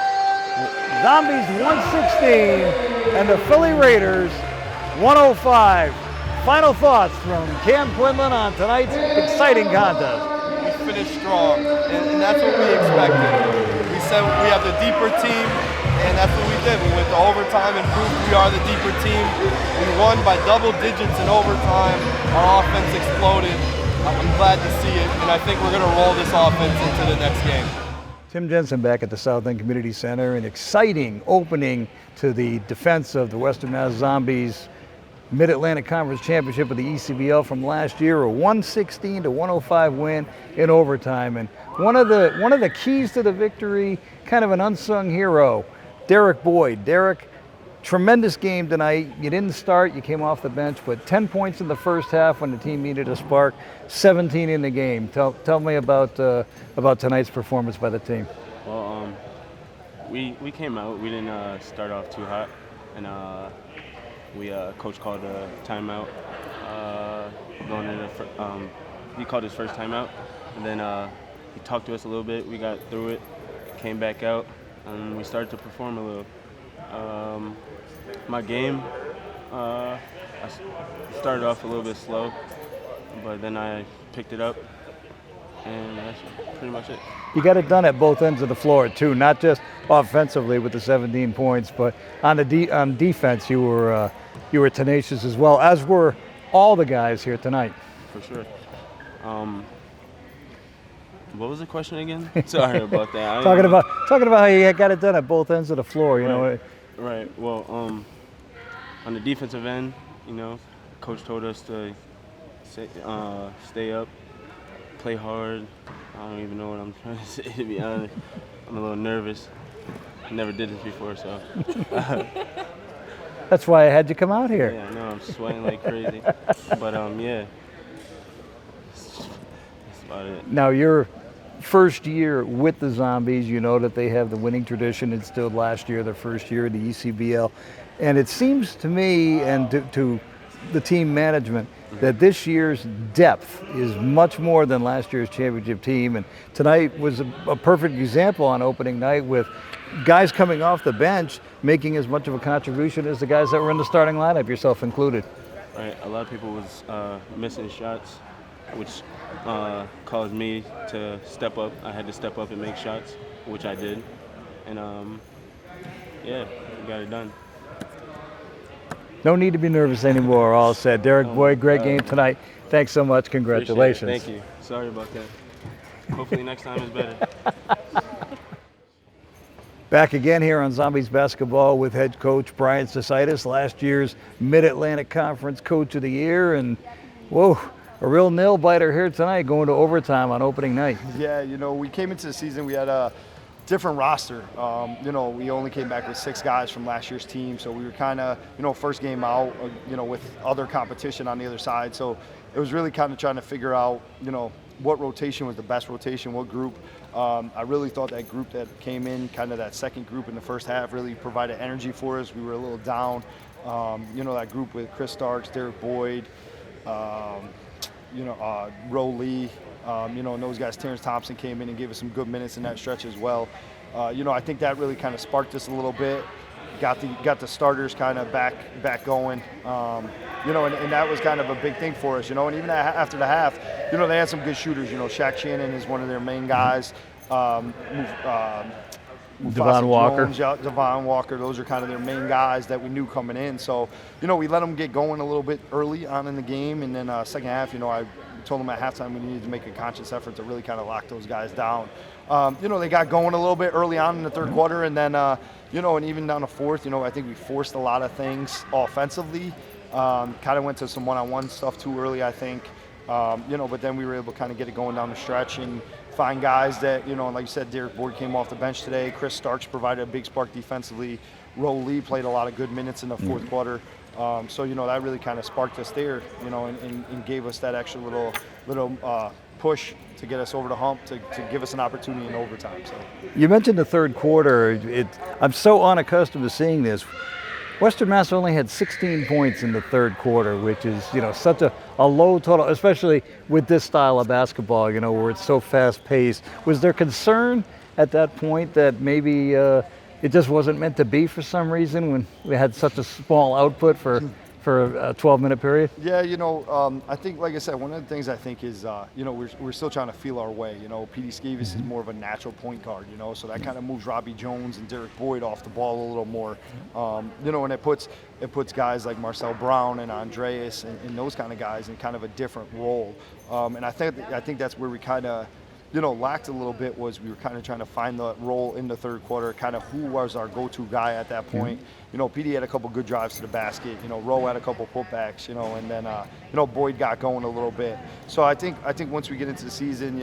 Zombies 116 and the Philly Raiders 105. Final thoughts from Cam Quinlan on tonight's exciting contest. We finished strong, and that's what we expected. We said we have the deeper team, and that's what we did. We went to overtime and proved we are the deeper team. We won by double digits in overtime. Our offense exploded. I'm glad to see it, and I think we're going to roll this offense into the next game. Tim Jensen back at the South End Community Center. An exciting opening to the defense of the Western Mass Zombies Mid-Atlantic Conference Championship of the ECBL from last year, a 116-105 win in overtime. And one of the keys to the victory, kind of an unsung hero, Darrick Boyd. Darrick, tremendous game tonight. You didn't start, you came off the bench, but 10 points in the first half when the team needed a spark, 17 in the game. Tell me about tonight's performance by the team. Well, we came out. We didn't start off too hot, and coach called a timeout. Going into he called his first timeout, and then he talked to us a little bit. We got through it, came back out, and we started to perform a little. My game, I started off a little bit slow, but then I picked it up, and that's pretty much it. You got it done at both ends of the floor too, not just offensively with the 17 points, but on defense you were tenacious as well, as were all the guys here tonight. For sure. What was the question again? Sorry about that. Talking about how you got it done at both ends of the floor, you know. Right. Well, on the defensive end, coach told us to stay up, play hard. I don't even know what I'm trying to say, to be honest. I'm a little nervous. I never did this before, so. That's why I had you come out here. Yeah, I know. I'm sweating like crazy. But, yeah. That's about it. Now, your first year with the Zombies, you know that they have the winning tradition instilled last year, their first year in the ECBL. And it seems to me and to the team management that this year's depth is much more than last year's championship team. And tonight was a perfect example on opening night with guys coming off the bench making as much of a contribution as the guys that were in the starting lineup, yourself included. Right. A lot of people was missing shots, which caused me to step up. I had to step up and make shots, which I did. And, yeah, we got it done. No need to be nervous anymore, all said. Darrick Boyd, great game tonight. Thanks so much. Congratulations. Thank you. Sorry about that. Hopefully next time is better. Back again here on Zombies Basketball with head coach Brian Stasaitis, last year's Mid-Atlantic Conference Coach of the Year. And, whoa, a real nail-biter here tonight, going to overtime on opening night. Yeah, we came into the season, we had a different roster. We only came back with 6 guys from last year's team, so we were kind of, first game out, with other competition on the other side. So it was really kind of trying to figure out, what rotation was the best rotation, what group. I really thought that group that came in, kind of that second group in the first half, really provided energy for us. We were a little down. That group with Chris Starks, Darrick Boyd, Ro Lee, and those guys, Terrence Thompson came in and gave us some good minutes in that stretch as well. I think that really kind of sparked us a little bit, got the starters kind of back going, and that was kind of a big thing for us, and even after the half, they had some good shooters. Shaq Shannon is one of their main guys. Devon Walker. Devon Walker, those are kind of their main guys that we knew coming in. So, we let them get going a little bit early on in the game, and then second half, I told them at halftime we needed to make a conscious effort to really kind of lock those guys down. They got going a little bit early on in the third quarter, and then, and even down to fourth, I think we forced a lot of things offensively. Kind of went to some one-on-one stuff too early, I think. But then we were able to kind of get it going down the stretch and find guys that, like you said, Darrick Boyd came off the bench today. Chris Starks provided a big spark defensively. Ro Lee played a lot of good minutes in the fourth quarter. So, that really kind of sparked us there, and gave us that extra little push to get us over the hump, to give us an opportunity in overtime. So you mentioned the third quarter. I'm so unaccustomed to seeing this. Western Mass only had 16 points in the third quarter, which is, such a low total, especially with this style of basketball, where it's so fast-paced. Was there concern at that point that maybe it just wasn't meant to be for some reason when we had such a small output for for a 12-minute period? Yeah, I think, like I said, one of the things I think is, we're still trying to feel our way. P.D. Scavis is more of a natural point guard, so that kind of moves Robbie Jones and Darrick Boyd off the ball a little more, and it puts guys like Marcel Brown and Andreas and those kind of guys in kind of a different role. And I think that's where we kind of, lacked a little bit, was we were kind of trying to find the role in the third quarter, kind of who was our go-to guy at that point. PD had a couple good drives to the basket, Rowe had a couple putbacks, and then, Boyd got going a little bit. So I think once we get into the season,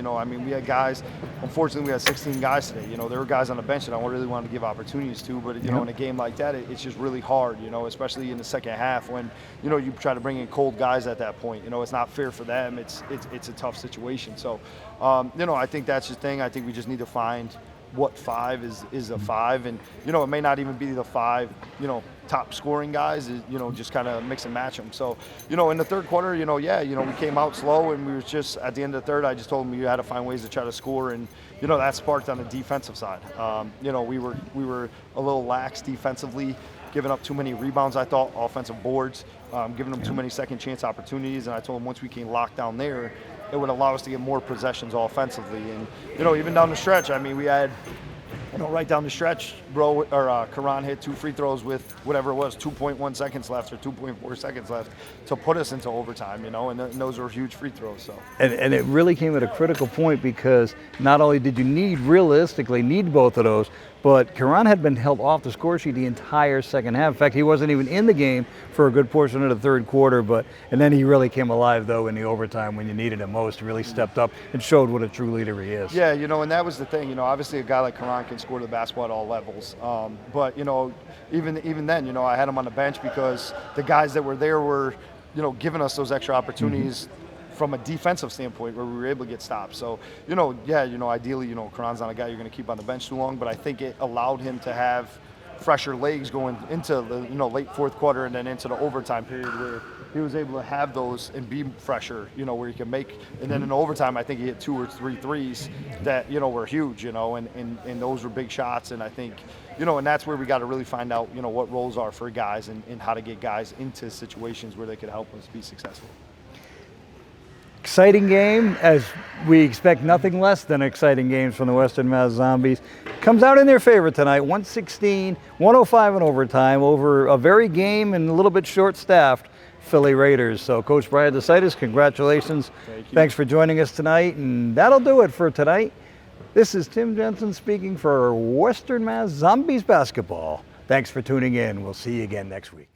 we had guys, unfortunately we had 16 guys today, there were guys on the bench that I really wanted to give opportunities to, but, in a game like that, it's just really hard, especially in the second half when, you try to bring in cold guys at that point, it's not fair for them, it's a tough situation. So, I think that's the thing. I think we just need to find what five is a five, and it may not even be the five top scoring guys, just kind of mix and match them. So in the third quarter, we came out slow, and we were just at the end of the third, I just told them you had to find ways to try to score, and that sparked on the defensive side. We were a little lax defensively, giving up too many rebounds, I thought, offensive boards, giving them too many second chance opportunities, and I told them once we came locked down there, it would allow us to get more possessions offensively. And, even down the stretch, we had, right down the stretch, Karan hit 2 free throws with whatever it was, 2.1 seconds left or 2.4 seconds left to put us into overtime, and those were huge free throws. So. And it really came at a critical point, because not only did you realistically need both of those, but Karan had been held off the score sheet the entire second half. In fact, he wasn't even in the game for a good portion of the third quarter, and then he really came alive, though, in the overtime when you needed him most. He really stepped up and showed what a true leader he is. Yeah, and that was the thing. Obviously a guy like Karan can score the basketball at all levels. But, even then, I had him on the bench because the guys that were there were, giving us those extra opportunities from a defensive standpoint where we were able to get stops. So, ideally, Karan's not a guy you're going to keep on the bench too long, but I think it allowed him to have fresher legs going into the, late fourth quarter and then into the overtime period where he was able to have those and be fresher, where he can make, and then in overtime, I think he hit 2 or 3 threes that, were huge, and those were big shots. And I think, and that's where we got to really find out, what roles are for guys and how to get guys into situations where they could help us be successful. Exciting game, as we expect nothing less than exciting games from the Western Mass Zombies. Comes out in their favor tonight, 116-105 in overtime over a very game and a little bit short-staffed Philly Raiders. So Coach Brian Stasaitis, congratulations. Thanks for joining us tonight, and that'll do it for tonight. This is Tim Jensen speaking for Western Mass Zombies basketball. Thanks for tuning in. We'll see you again next week.